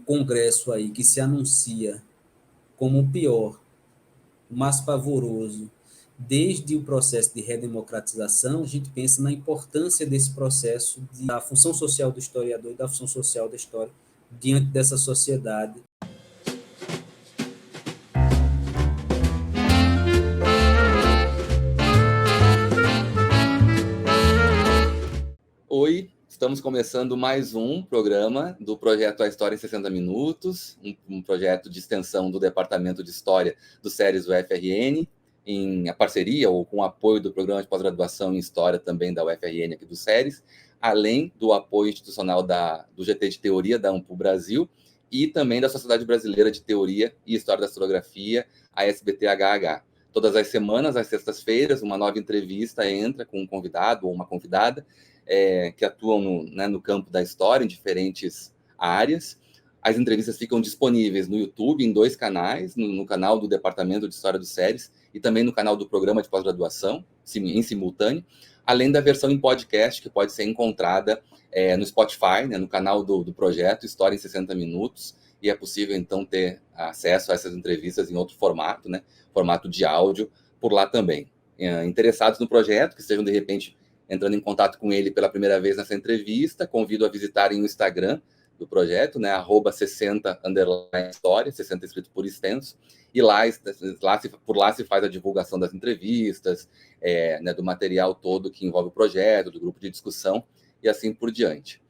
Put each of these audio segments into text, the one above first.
congresso aí que se anuncia como o pior, o mais pavoroso, desde o processo de redemocratização, a gente pensa na importância desse processo, da função social do historiador e da função social da história diante dessa sociedade. Oi, estamos começando mais um programa do projeto A História em 60 Minutos, um projeto de extensão do Departamento de História do SERES UFRN, em a parceria ou com o apoio do Programa de Pós-Graduação em História também da UFRN aqui do SERES, além do apoio institucional do GT de Teoria da AMPU Brasil e também da Sociedade Brasileira de Teoria e História da Historiografia, a SBTHH. Todas as semanas, às sextas-feiras, uma nova entrevista entra com um convidado ou uma convidada, que atuam no campo da história, em diferentes áreas. As entrevistas ficam disponíveis no YouTube, em 2 canais, no canal do Departamento de História do SERES e também no canal do Programa de Pós-Graduação, em simultâneo, além da versão em podcast, que pode ser encontrada no Spotify, no canal do projeto História em 60 Minutos, e é possível, então, ter acesso a essas entrevistas em outro formato, formato de áudio, por lá também. Interessados no projeto, que estejam, de repente, entrando em contato com ele pela primeira vez nessa entrevista, convido a visitarem o Instagram do projeto, @60_história, 60 escrito por extenso, e por lá se faz a divulgação das entrevistas, do material todo que envolve o projeto, do grupo de discussão, e assim por diante.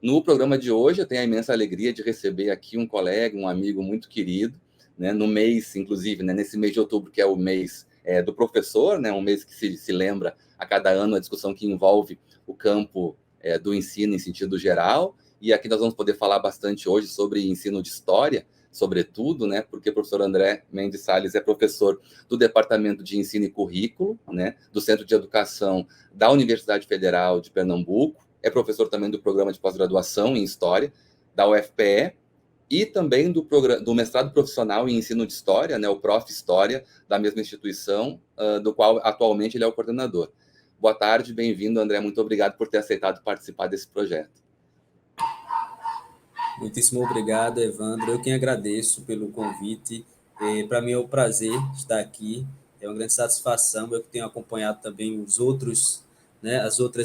No programa de hoje, eu tenho a imensa alegria de receber aqui um colega, um amigo muito querido, no mês, inclusive, nesse mês de outubro, que é o mês do professor, um mês que se lembra a cada ano a discussão que envolve o campo do ensino em sentido geral, e aqui nós vamos poder falar bastante hoje sobre ensino de história, sobretudo, porque o professor André Mendes Salles é professor do Departamento de Ensino e Currículo, do Centro de Educação da Universidade Federal de Pernambuco, é professor também do Programa de Pós-Graduação em História da UFPE, e também do mestrado profissional em ensino de história, o Prof. História, da mesma instituição, do qual atualmente ele é o coordenador. Boa tarde, bem-vindo, André, muito obrigado por ter aceitado participar desse projeto. Muitíssimo obrigado, Evandro, eu quem agradeço pelo convite, para mim é um prazer estar aqui, é uma grande satisfação, eu que tenho acompanhado também as outras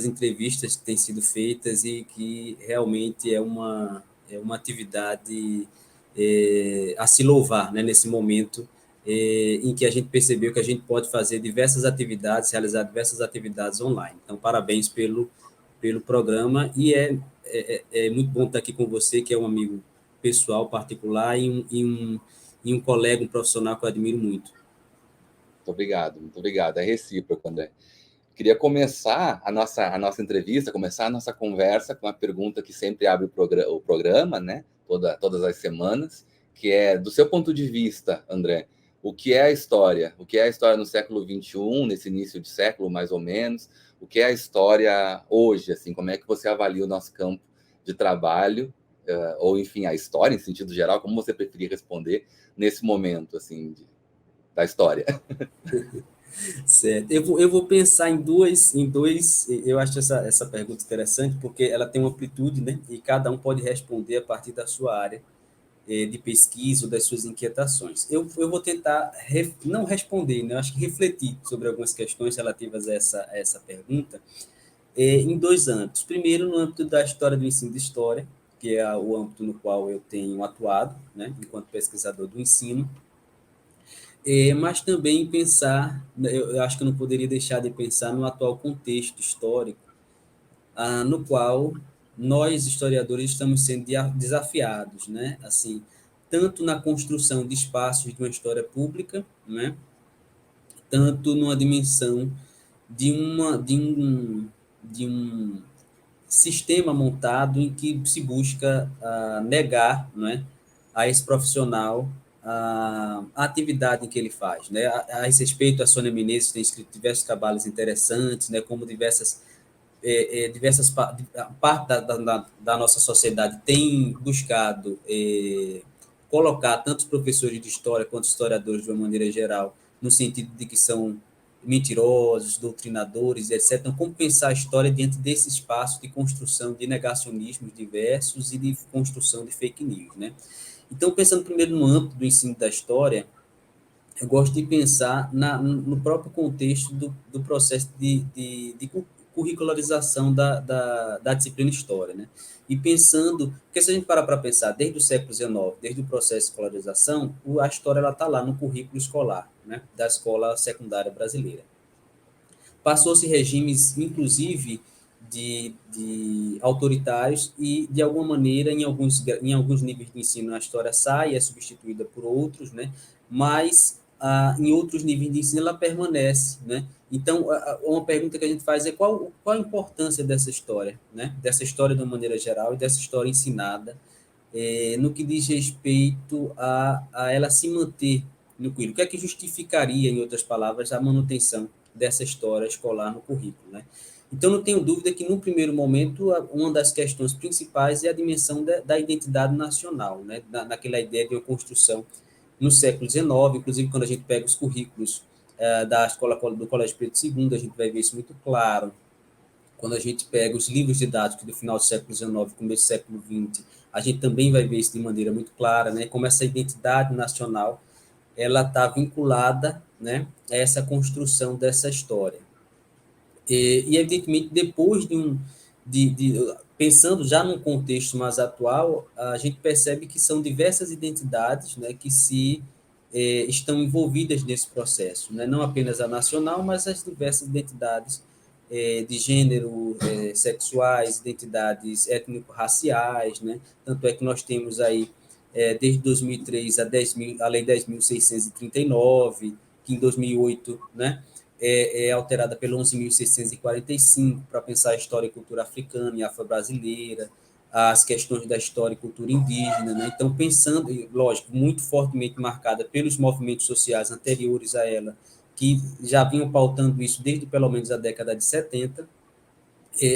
entrevistas que têm sido feitas e que realmente é uma atividade a se louvar, nesse momento em que a gente percebeu que a gente pode fazer diversas atividades, realizar diversas atividades online. Então, parabéns pelo programa, e é muito bom estar aqui com você, que é um amigo pessoal, particular, e um colega, um profissional que eu admiro muito. Muito obrigado. É recíproco, André. Queria começar a nossa entrevista, começar a nossa conversa com uma pergunta que sempre abre o programa, todas as semanas, que é, do seu ponto de vista, André, o que é a história? O que é a história no século XXI, nesse início de século, mais ou menos? O que é a história hoje? Assim, como é que você avalia o nosso campo de trabalho? Ou, enfim, a história, em sentido geral, como você preferir responder nesse momento assim, da história? Certo. Eu vou pensar em dois. Eu acho essa pergunta interessante, porque ela tem uma amplitude, e cada um pode responder a partir da sua área de pesquisa ou das suas inquietações. Eu vou tentar não responder, eu acho que refletir sobre algumas questões relativas a essa pergunta em 2 âmbitos. Primeiro, no âmbito da história do ensino de história, que é o âmbito no qual eu tenho atuado, enquanto pesquisador do ensino, mas também pensar, eu acho que eu não poderia deixar de pensar no atual contexto histórico, no qual nós, historiadores, estamos sendo desafiados, assim, tanto na construção de espaços de uma história pública, tanto numa dimensão de um sistema montado em que se busca negar, a esse profissional a atividade que ele faz. A esse respeito, a Sônia Menezes tem escrito diversos trabalhos interessantes, como diversas parte da nossa sociedade tem buscado colocar tanto os professores de história quanto os historiadores, de uma maneira geral, no sentido de que são mentirosos, doutrinadores, etc. Então, como pensar a história diante desse espaço de construção de negacionismos diversos e de construção de fake news, né? Então, pensando primeiro no âmbito do ensino da história, eu gosto de pensar no próprio contexto do processo de curricularização da disciplina História, né? E pensando, porque se a gente parar para pensar, desde o século XIX, desde o processo de escolarização, a história está lá no currículo escolar, né, da escola secundária brasileira. Passou-se regimes, inclusive, de autoritários e, de alguma maneira, em alguns níveis de ensino, a história sai, é substituída por outros, né? Mas em outros níveis de ensino ela permanece, né? Então, uma pergunta que a gente faz é qual a importância dessa história, né? Dessa história de uma maneira geral e dessa história ensinada, no que diz respeito a ela se manter no currículo. O que é que justificaria, em outras palavras, a manutenção dessa história escolar no currículo, né? Então, não tenho dúvida que, no primeiro momento, uma das questões principais é a dimensão da identidade nacional, né? Naquela ideia de uma construção no século XIX, inclusive quando a gente pega os currículos da escola do Colégio Pedro II, a gente vai ver isso muito claro. Quando a gente pega os livros didáticos do final do século XIX, começo do século XX, a gente também vai ver isso de maneira muito clara, né? Como essa identidade nacional ela está vinculada, né, a essa construção dessa história. Evidentemente, depois pensando já num contexto mais atual, a gente percebe que são diversas identidades, né, que estão envolvidas nesse processo, né? Não apenas a nacional, mas as diversas identidades de gênero, sexuais, identidades étnico-raciais, né? Tanto é que nós temos aí, desde 2003, a Lei 10.639, que em 2008, né, alterada pelo 11.645 para pensar a história e cultura africana e afro-brasileira, as questões da história e cultura indígena, né? Então, pensando, lógico, muito fortemente marcada pelos movimentos sociais anteriores a ela, que já vinham pautando isso desde pelo menos a década de 70.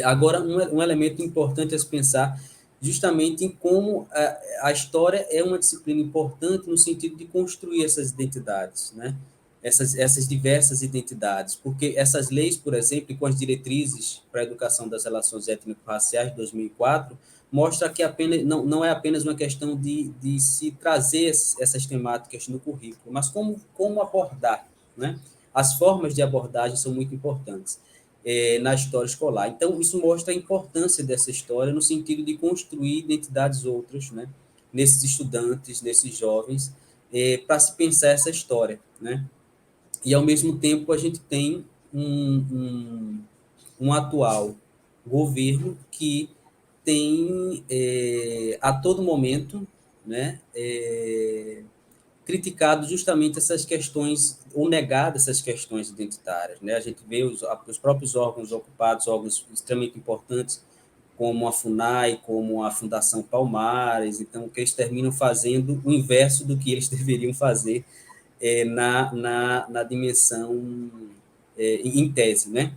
Agora, um elemento importante a se pensar justamente em como a história é uma disciplina importante no sentido de construir essas identidades, né? Essas diversas identidades, porque essas leis, por exemplo, com as diretrizes para a educação das relações étnico-raciais de 2004, mostra que não é apenas uma questão de se trazer essas temáticas no currículo, mas como abordar, né? As formas de abordagem são muito importantes na história escolar. Então, isso mostra a importância dessa história no sentido de construir identidades outras, né? Nesses estudantes, nesses jovens, para se pensar essa história, né? E, ao mesmo tempo, a gente tem um atual governo que tem, a todo momento, né, criticado justamente essas questões, ou negado essas questões identitárias, né? A gente vê os próprios órgãos ocupados, órgãos extremamente importantes, como a FUNAI, como a Fundação Palmares, então, que eles terminam fazendo o inverso do que eles deveriam fazer na dimensão em tese, né?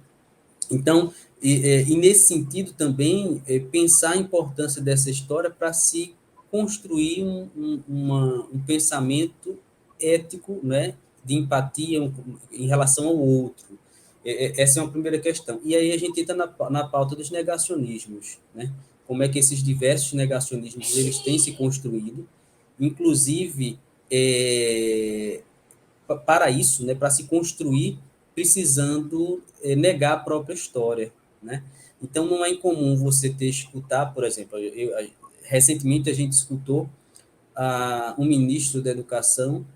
Então, nesse sentido também, pensar a importância dessa história para se construir um pensamento ético, né, de empatia em relação ao outro. Essa é uma primeira questão. E aí a gente entra na pauta dos negacionismos, né? Como é que esses diversos negacionismos eles têm se construído, inclusive para isso, né, para se construir, precisando negar a própria história, né? Então, não é incomum você escutar, por exemplo, recentemente a gente escutou um ministro da Educação,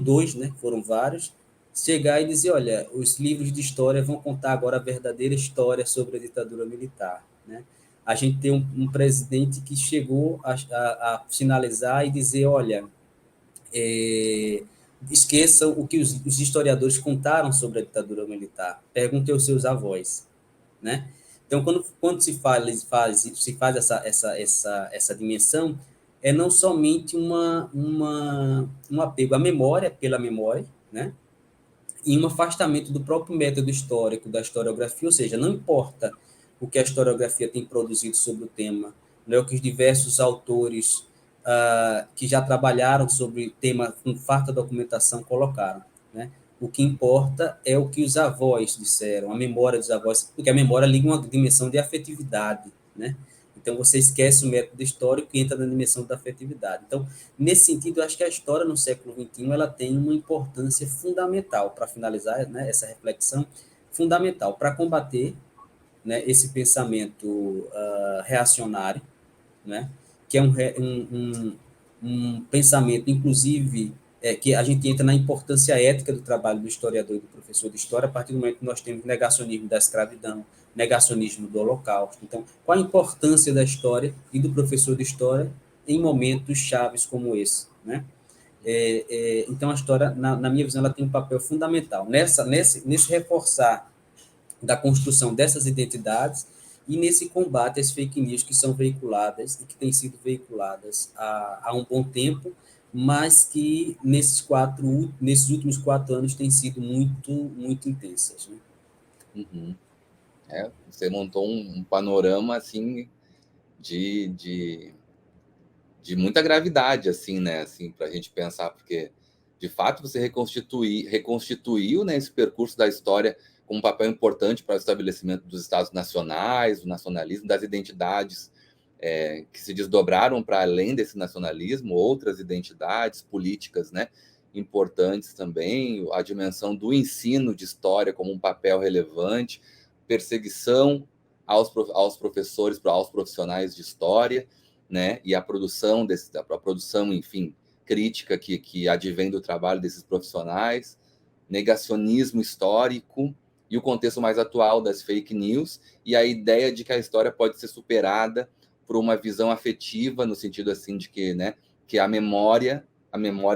dois, né, foram vários, chegar e dizer, olha, os livros de história vão contar agora a verdadeira história sobre a ditadura militar, né? A gente tem um presidente que chegou a finalizar e dizer, olha, esqueçam o que os historiadores contaram sobre a ditadura militar. Perguntem aos seus avós, né? Então, quando se faz essa dimensão, é não somente um apego à memória, pela memória, né? E um afastamento do próprio método histórico, da historiografia, ou seja, não importa o que a historiografia tem produzido sobre o tema, né, o que os diversos autores que já trabalharam sobre o tema com farta documentação colocaram, né? O que importa é o que os avós disseram, a memória dos avós, porque a memória liga uma dimensão de afetividade, né? Então, você esquece o método histórico e entra na dimensão da afetividade. Então, nesse sentido, eu acho que a história no século XXI ela tem uma importância fundamental, para finalizar, né, essa reflexão, fundamental para combater, né, esse pensamento reacionário, né, que é um pensamento, inclusive, que a gente entra na importância ética do trabalho do historiador e do professor de história a partir do momento que nós temos negacionismo da escravidão, negacionismo do Holocausto. Então, qual a importância da história e do professor de história em momentos chaves como esse, né? Então, a história, na minha visão, ela tem um papel fundamental nesse reforçar da construção dessas identidades e nesse combate às fake news que são veiculadas e que têm sido veiculadas há um bom tempo, mas que nesses últimos 4 anos têm sido muito intensas, né? Uhum. Você montou um panorama assim de muita gravidade, assim, né, assim, para a gente pensar, porque de fato você reconstituiu, né, esse percurso da história com um papel importante para o estabelecimento dos estados nacionais, do nacionalismo, das identidades que se desdobraram para além desse nacionalismo, outras identidades políticas, né, importantes também, a dimensão do ensino de história como um papel relevante, perseguição aos professores, aos profissionais de história, né, e a produção enfim, crítica que advém do trabalho desses profissionais, negacionismo histórico e o contexto mais atual das fake news e a ideia de que a história pode ser superada por uma visão afetiva, no sentido assim de que, né, que a memória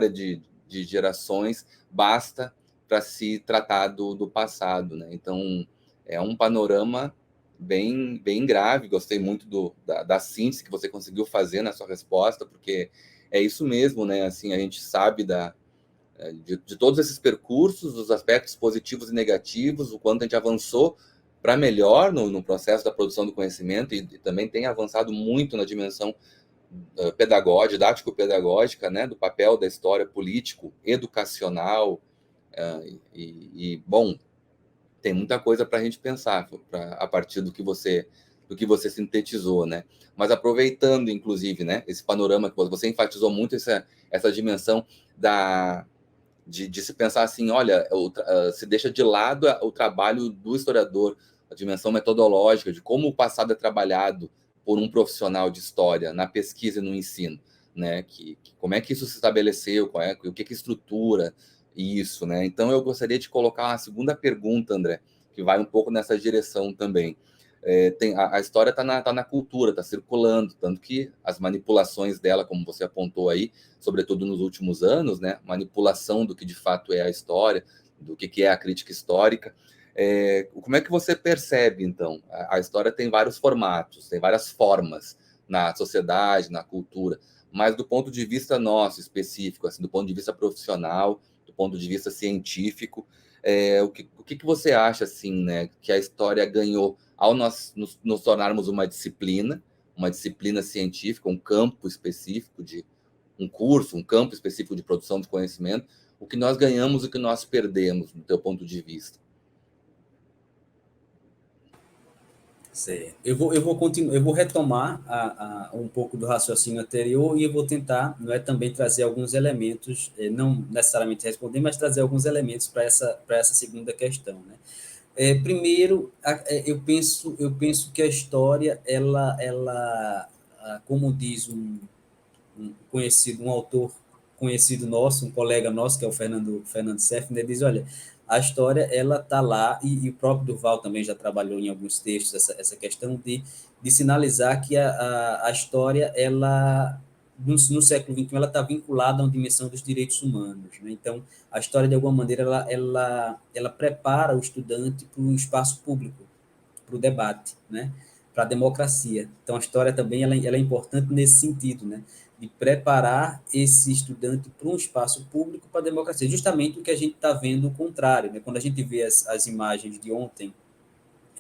de gerações basta para se tratar do passado, né? Então é um panorama bem grave. Gostei muito da síntese que você conseguiu fazer na sua resposta, porque é isso mesmo, né? Assim, a gente sabe de todos esses percursos, os aspectos positivos e negativos, o quanto a gente avançou para melhor no processo da produção do conhecimento e também tem avançado muito na dimensão pedagógica, didático-pedagógica, né, do papel da história político, educacional, bom, tem muita coisa para a gente pensar a partir do que você sintetizou, né? Mas aproveitando, inclusive, né, esse panorama que você enfatizou muito essa dimensão de se pensar assim, olha, se deixa de lado o trabalho do historiador, a dimensão metodológica de como o passado é trabalhado por um profissional de história na pesquisa e no ensino, né? Como é que isso se estabeleceu, o que estrutura isso, né? Então eu gostaria de colocar uma segunda pergunta, André, que vai um pouco nessa direção também. A história está na cultura, está circulando, tanto que as manipulações dela, como você apontou aí, sobretudo nos últimos anos, né, manipulação do que de fato é a história, do que é a crítica histórica. Como é que você percebe, então? A história tem vários formatos, tem várias formas na sociedade, na cultura, mas do ponto de vista nosso, específico, assim, do ponto de vista profissional, do ponto de vista científico, o que você acha, assim, né, que a história ganhou ao nós nos tornarmos uma disciplina científica, um campo específico de um curso, um campo específico de produção de conhecimento, o que nós ganhamos e o que nós perdemos, do teu ponto de vista? Certo. Eu vou retomar um pouco do raciocínio anterior e eu vou tentar, não é, também trazer alguns elementos, não necessariamente responder, mas trazer alguns elementos para essa segunda questão, né? Primeiro, eu penso que a história, como diz um autor conhecido nosso, um colega nosso, que é o Fernando Seffner, ele diz, olha, a história, ela está lá, e o próprio Durval também já trabalhou em alguns textos essa questão de sinalizar que a história, ela, no século XXI, ela está vinculada a uma dimensão dos direitos humanos, né? Então, a história, de alguma maneira, ela prepara o estudante para o espaço público, para o debate, né? Para a democracia. Então, a história também ela é importante nesse sentido, né? De preparar esse estudante para um espaço público, para a democracia. Justamente o que a gente está vendo o contrário, né? Quando a gente vê as imagens de ontem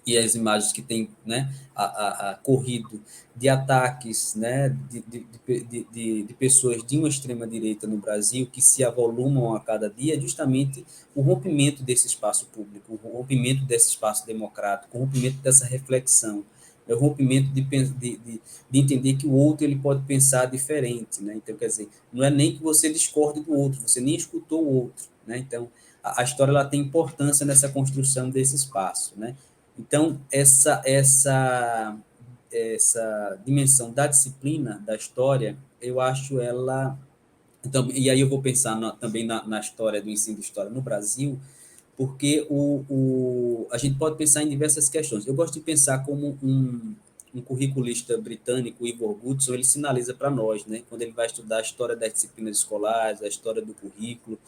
e as imagens que tem, né, a corrido de ataques, né, de pessoas de uma extrema-direita no Brasil que se avolumam a cada dia, justamente o rompimento desse espaço público, o rompimento desse espaço democrático, o rompimento dessa reflexão, o rompimento de entender que o outro ele pode pensar diferente. Né? Então, quer dizer, não é nem que você discorde do outro, você nem escutou o outro. Né? Então, a história ela tem importância nessa construção desse espaço. Né? Então, essa dimensão da disciplina, da história, eu acho ela... Então, e aí eu vou pensar também na história do ensino de história no Brasil, porque a gente pode pensar em diversas questões. Eu gosto de pensar como um curriculista britânico, Ivor Goodson, ele sinaliza para nós, né, quando ele vai estudar a história das disciplinas escolares, a história do currículo,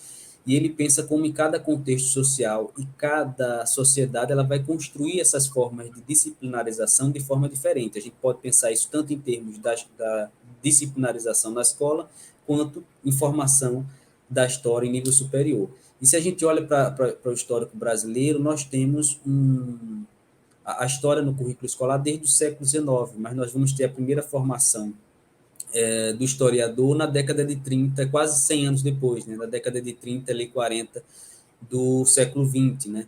e ele pensa como em cada contexto social e cada sociedade ela vai construir essas formas de disciplinarização de forma diferente. A gente pode pensar isso tanto em termos da disciplinarização na escola, quanto em formação da história em nível superior. E se a gente olha para o histórico brasileiro, nós temos a história no currículo escolar desde o século XIX, mas nós vamos ter a primeira formação do historiador na década de 30, quase 100 anos depois, né, na década de 30 e 40 do século XX. Né?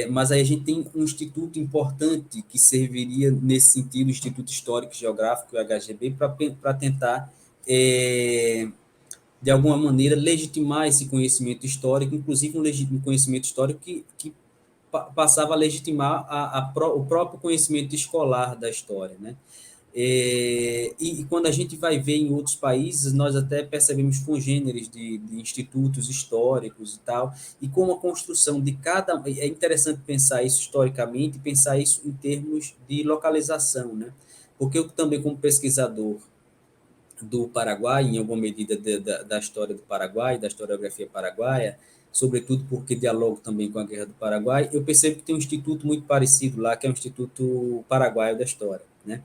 Mas aí a gente tem um instituto importante que serviria nesse sentido, o Instituto Histórico e Geográfico, o HGB, para tentar, de alguma maneira, legitimar esse conhecimento histórico, inclusive um conhecimento histórico que passava a legitimar o próprio conhecimento escolar da história. Né? E quando a gente vai ver em outros países, nós até percebemos congêneres de institutos históricos e tal, e como a construção de cada... É interessante pensar isso historicamente, pensar isso em termos de localização, né? Porque eu também, como pesquisador do Paraguai, em alguma medida da história do Paraguai, da historiografia paraguaia, sobretudo porque dialogo também com a Guerra do Paraguai, eu percebo que tem um instituto muito parecido lá, que é o Instituto Paraguaio da História, né?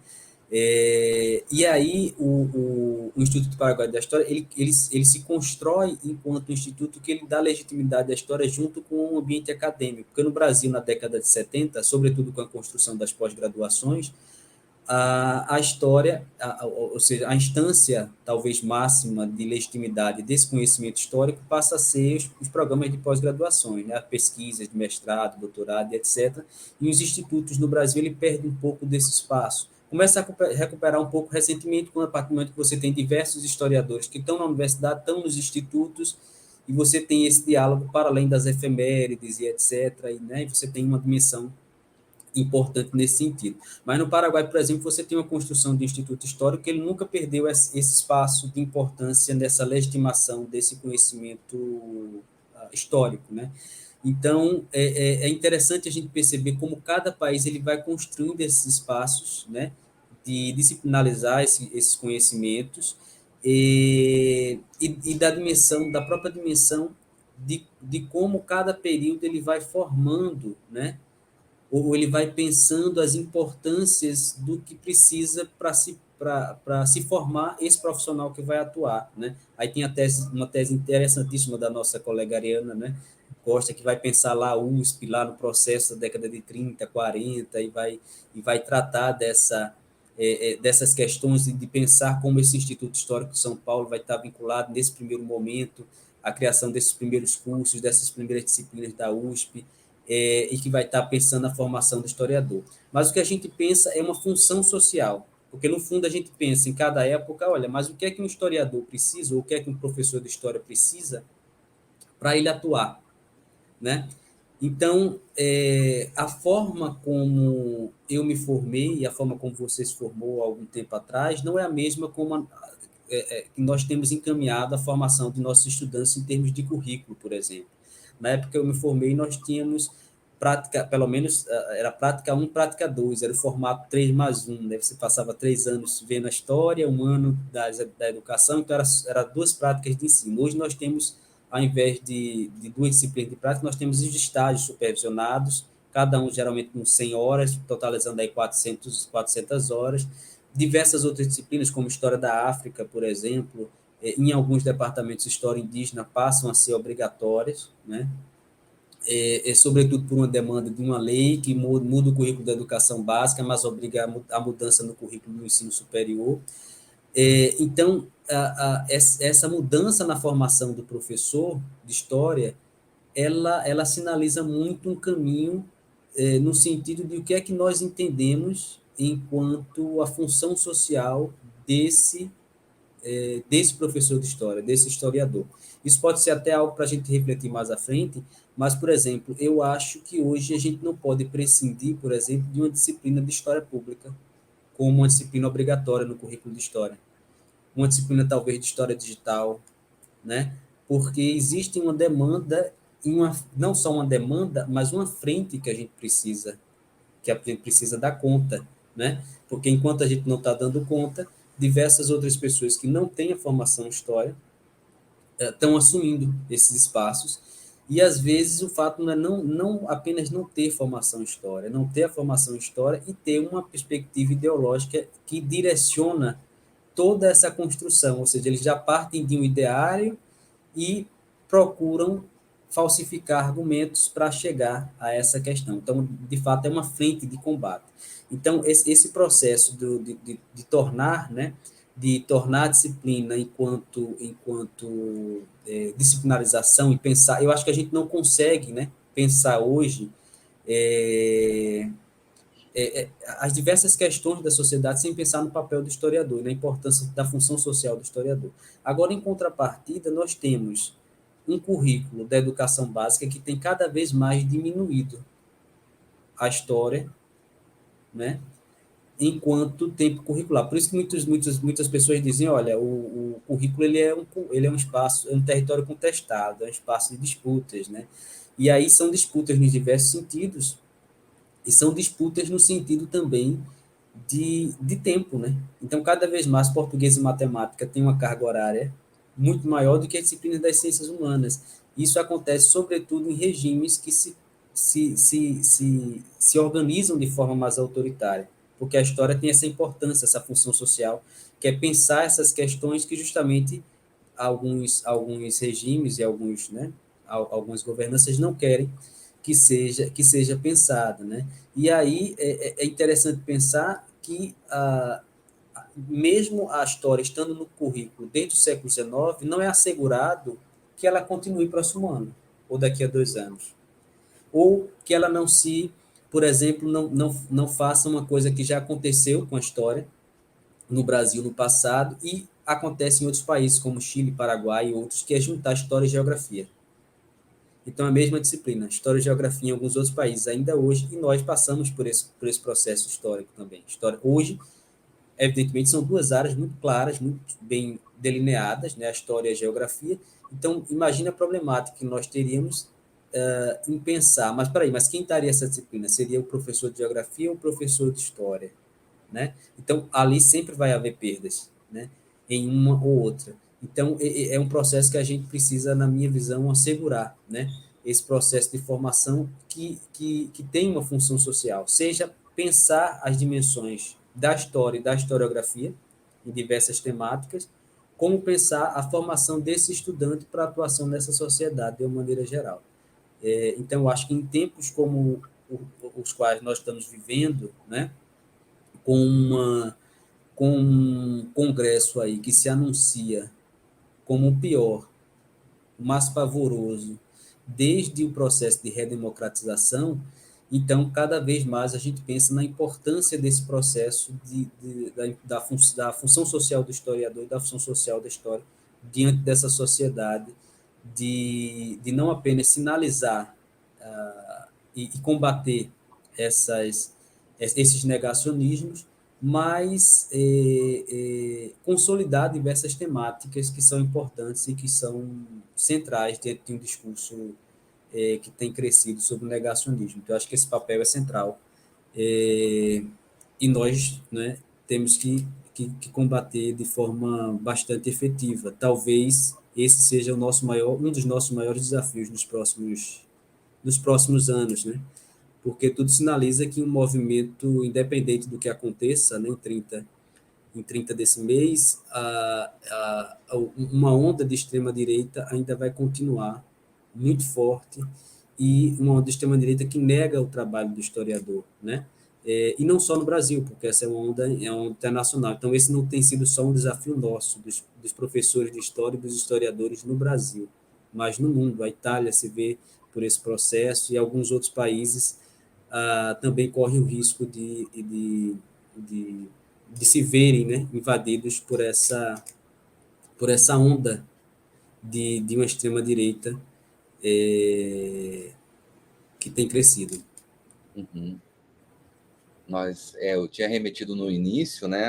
E aí, o Instituto Paraguaio da História, ele se constrói enquanto instituto que ele dá legitimidade à história junto com o ambiente acadêmico, porque no Brasil, na década de 70, sobretudo com a construção das pós-graduações, a história, ou seja, a instância talvez máxima de legitimidade desse conhecimento histórico passa a ser os programas de pós-graduações, né? Pesquisas de mestrado, doutorado, etc. E os institutos no Brasil ele perde um pouco desse espaço. Começa a recuperar um pouco recentemente, com a partir do momento que você tem diversos historiadores que estão na universidade, estão nos institutos, e você tem esse diálogo para além das efemérides e etc. E, né, você tem uma dimensão importante nesse sentido. Mas no Paraguai, por exemplo, você tem uma construção de instituto histórico que ele nunca perdeu esse espaço de importância nessa legitimação desse conhecimento histórico, né? Então, é interessante a gente perceber como cada país ele vai construindo esses espaços, né, de disciplinarizar esses conhecimentos e da própria dimensão de como cada período ele vai formando, né, ou ele vai pensando as importâncias do que precisa para se formar esse profissional que vai atuar, né? Aí tem uma tese interessantíssima da nossa colega Ariana, né? Costa, que vai pensar lá a USP, lá no processo da década de 30, 40, e vai tratar dessas questões de pensar como esse Instituto Histórico de São Paulo vai estar vinculado, nesse primeiro momento, à criação desses primeiros cursos, dessas primeiras disciplinas da USP, e que vai estar pensando na formação do historiador. Mas o que a gente pensa é uma função social, porque, no fundo, a gente pensa em cada época, olha, mas o que é que um historiador precisa, ou o que é que um professor de história precisa para ele atuar, né? Então, a forma como eu me formei e a forma como você se formou há algum tempo atrás não é a mesma como que nós temos encaminhado a formação de nossos estudantes em termos de currículo, por exemplo. Na época que eu me formei, nós tínhamos prática, pelo menos era prática 1, prática 2, era o formato 3+1, né? Você passava 3 anos vendo a história, 1 ano da educação, então era 2 práticas de ensino. Hoje nós temos, ao invés de 2 disciplinas de prática, nós temos os estágios supervisionados, cada um geralmente com 100 horas, totalizando aí 400 horas, diversas outras disciplinas, como História da África, por exemplo, em alguns departamentos de História Indígena passam a ser obrigatórias, né? sobretudo por uma demanda de uma lei que muda o currículo da educação básica, mas obriga a mudança no currículo do ensino superior. Então, essa mudança na formação do professor de história, ela sinaliza muito um caminho no sentido de o que é que nós entendemos enquanto a função social desse professor de história, desse historiador. Isso pode ser até algo para a gente refletir mais à frente, mas, por exemplo, eu acho que hoje a gente não pode prescindir, por exemplo, de uma disciplina de história pública, como uma disciplina obrigatória no currículo de história. Uma disciplina, talvez, de história digital, né? Porque existe uma demanda, não só uma demanda, mas uma frente que a gente precisa dar conta, né? Porque enquanto a gente não está dando conta, diversas outras pessoas que não têm a formação em história estão assumindo esses espaços, e às vezes o fato não é não apenas não ter formação em história, não ter a formação em história e ter uma perspectiva ideológica que direciona toda essa construção, ou seja, eles já partem de um ideário e procuram falsificar argumentos para chegar a essa questão. Então, de fato, é uma frente de combate. Então, esse processo de tornar, né, de tornar a disciplina enquanto disciplinarização e pensar, eu acho que a gente não consegue, né, pensar hoje é, as diversas questões da sociedade sem pensar no papel do historiador, na importância da função social do historiador. Agora, em contrapartida, nós temos um currículo da educação básica que tem cada vez mais diminuído a história, né, enquanto tempo curricular. Por isso que muitas pessoas dizem, olha, o currículo ele é um espaço, é um território contestado, é um espaço de disputas, né? E aí são disputas nos diversos sentidos, e são disputas no sentido também de tempo, né? Então, cada vez mais, português e matemática têm uma carga horária muito maior do que a disciplina das ciências humanas. Isso acontece, sobretudo, em regimes que se organizam de forma mais autoritária, porque a história tem essa importância, essa função social, que é pensar essas questões que justamente alguns regimes e algumas governanças não querem que seja pensada, né? E aí é interessante pensar que mesmo a história estando no currículo desde o século XIX, não é assegurado que ela continue próximo ano, ou daqui a 2 anos. Ou que ela não por exemplo, não faça uma coisa que já aconteceu com a história no Brasil no passado e acontece em outros países, como Chile, Paraguai e outros, que é juntar história e geografia. Então, a mesma disciplina, História e Geografia em alguns outros países ainda hoje, e nós passamos por esse processo histórico também. Hoje, evidentemente, são duas áreas muito claras, muito bem delineadas, né, a História e a Geografia. Então, imagina a problemática que nós teríamos em pensar, mas quem estaria essa disciplina? Seria o professor de Geografia ou o professor de História? Né? Então, ali sempre vai haver perdas, né? Em uma ou outra. Então, é um processo que a gente precisa, na minha visão, assegurar, né? Esse processo de formação que tem uma função social, seja pensar as dimensões da história e da historiografia, em diversas temáticas, como pensar a formação desse estudante para a atuação nessa sociedade, de uma maneira geral. Então, eu acho que em tempos como os quais nós estamos vivendo, né? Com um congresso aí que se anuncia como o pior, o mais pavoroso, desde o processo de redemocratização, então, cada vez mais a gente pensa na importância desse processo da função social do historiador e da função social da história diante dessa sociedade, de não apenas sinalizar e combater esses negacionismos, mas consolidar diversas temáticas que são importantes e que são centrais dentro de um discurso que tem crescido sobre o negacionismo. Então, eu acho que esse papel é central. E nós, né, temos que combater de forma bastante efetiva. Talvez esse seja um dos nossos maiores desafios nos próximos anos, né? Porque tudo sinaliza que um movimento, independente do que aconteça, né, em 30 desse mês, uma onda de extrema-direita ainda vai continuar muito forte e uma onda de extrema-direita que nega o trabalho do historiador, né? E não só no Brasil, porque essa é uma onda internacional. Então, esse não tem sido só um desafio nosso, dos professores de história e dos historiadores no Brasil, mas no mundo. A Itália se vê por esse processo e alguns outros países também correm o risco de, de se verem, né, invadidos por essa onda de uma extrema-direita que tem crescido. Uhum. Eu tinha remetido no início, né,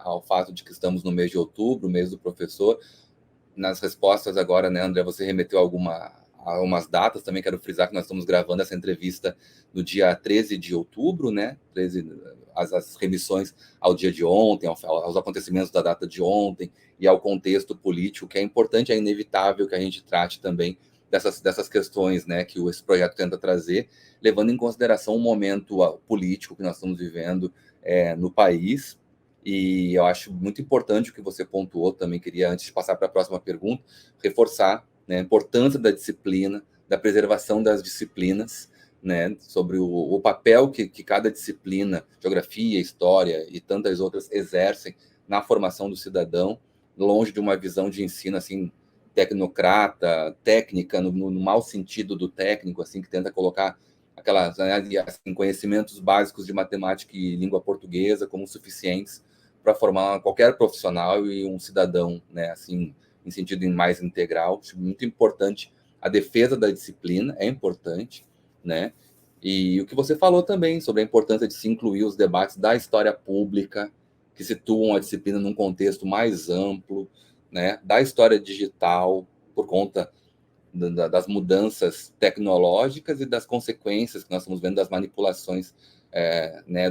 ao fato de que estamos no mês de outubro, mês do professor. Nas respostas agora, né, André, você remeteu algumas datas, também quero frisar que nós estamos gravando essa entrevista no dia 13 de outubro, né, as remissões ao dia de ontem, aos acontecimentos da data de ontem e ao contexto político, que é importante, é inevitável que a gente trate também dessas questões, né, que esse projeto tenta trazer, levando em consideração o momento político que nós estamos vivendo no país. E eu acho muito importante o que você pontuou também. Queria, antes de passar para a próxima pergunta, reforçar, né, a importância da disciplina, da preservação das disciplinas, né, sobre o papel que cada disciplina, geografia, história e tantas outras, exercem na formação do cidadão, longe de uma visão de ensino assim tecnocrata, técnica, no mau sentido do técnico, assim, que tenta colocar aquelas, né, assim, conhecimentos básicos de matemática e língua portuguesa como suficientes para formar qualquer profissional e um cidadão, né, assim, em sentido mais integral. Acho muito importante a defesa da disciplina, é importante, né? E o que você falou também sobre a importância de se incluir os debates da história pública, que situam a disciplina num contexto mais amplo, né, da história digital, por conta das mudanças tecnológicas e das consequências que nós estamos vendo das manipulações, né,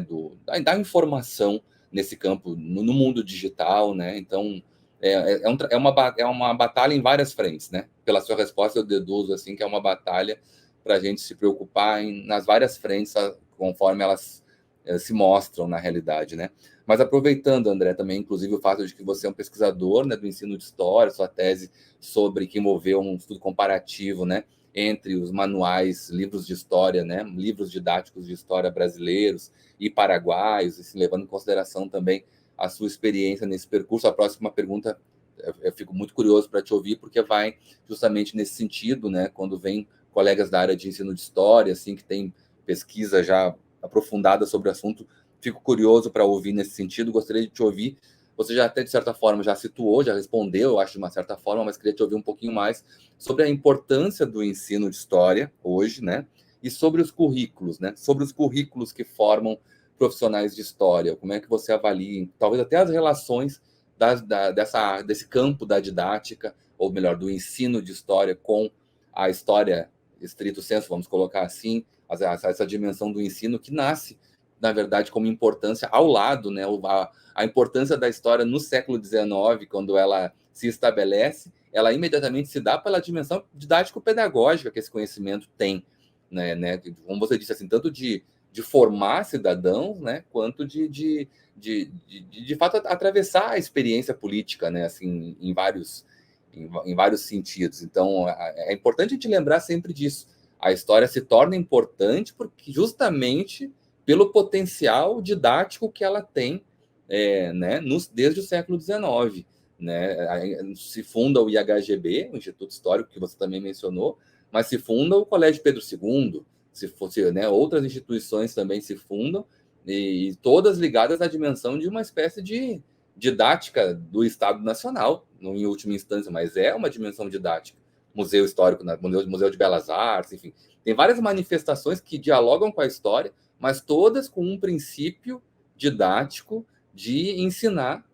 da informação nesse campo, no mundo digital, né? Então, é uma batalha em várias frentes, né? Pela sua resposta, eu deduzo assim que é uma batalha para a gente se preocupar nas várias frentes, conforme elas se mostram na realidade, né? Mas aproveitando, André, também, inclusive, o fato de que você é um pesquisador, né, do ensino de história, sua tese sobre que envolveu um estudo comparativo, né, entre os manuais, livros de história, né, livros didáticos de história brasileiros e paraguaios, assim, levando em consideração também a sua experiência nesse percurso. A próxima pergunta, eu fico muito curioso para te ouvir, porque vai justamente nesse sentido, né, quando vem colegas da área de ensino de história, assim, que tem pesquisa já aprofundada sobre o assunto, fico curioso para ouvir nesse sentido, gostaria de te ouvir. Você já até, de certa forma, já situou, já respondeu, eu acho, de uma certa forma, mas queria te ouvir um pouquinho mais sobre a importância do ensino de história hoje, né? E sobre os currículos, né? Sobre os currículos que formam profissionais de história. Como é que você avalia, talvez até as relações desse campo da didática, ou melhor, do ensino de história com a história estrito senso, vamos colocar assim, essa dimensão do ensino que nasce, na verdade, como importância ao lado, né? A importância da história no século XIX, quando ela se estabelece, ela imediatamente se dá pela dimensão didático-pedagógica que esse conhecimento tem, né? Como você disse, assim, tanto de formar cidadãos, né? Quanto de fato, atravessar a experiência política, né? Assim, em vários sentidos. Então, é importante a gente lembrar sempre disso. A história se torna importante porque justamente pelo potencial didático que ela tem, né, desde o século XIX. Né? Se funda o IHGB, o Instituto Histórico, que você também mencionou, mas se funda o Colégio Pedro II, se fosse, né, outras instituições também se fundam, e todas ligadas à dimensão de uma espécie de didática do Estado Nacional, em última instância, mas é uma dimensão didática. Museu Histórico, Museu de Belas Artes, enfim. Tem várias manifestações que dialogam com a história, mas todas com um princípio didático de ensinar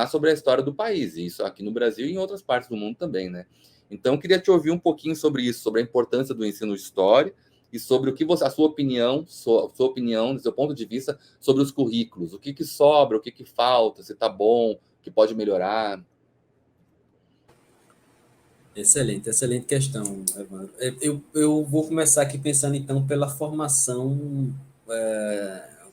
sobre a história do país, e isso aqui no Brasil e em outras partes do mundo também, né? Então, eu queria te ouvir um pouquinho sobre isso, sobre a importância do ensino de história e sobre o que a sua opinião, do seu ponto de vista, sobre os currículos, o que sobra, o que falta, se está bom, o que pode melhorar. Excelente, excelente questão, Evandro. Eu vou começar aqui pensando, então, pela formação,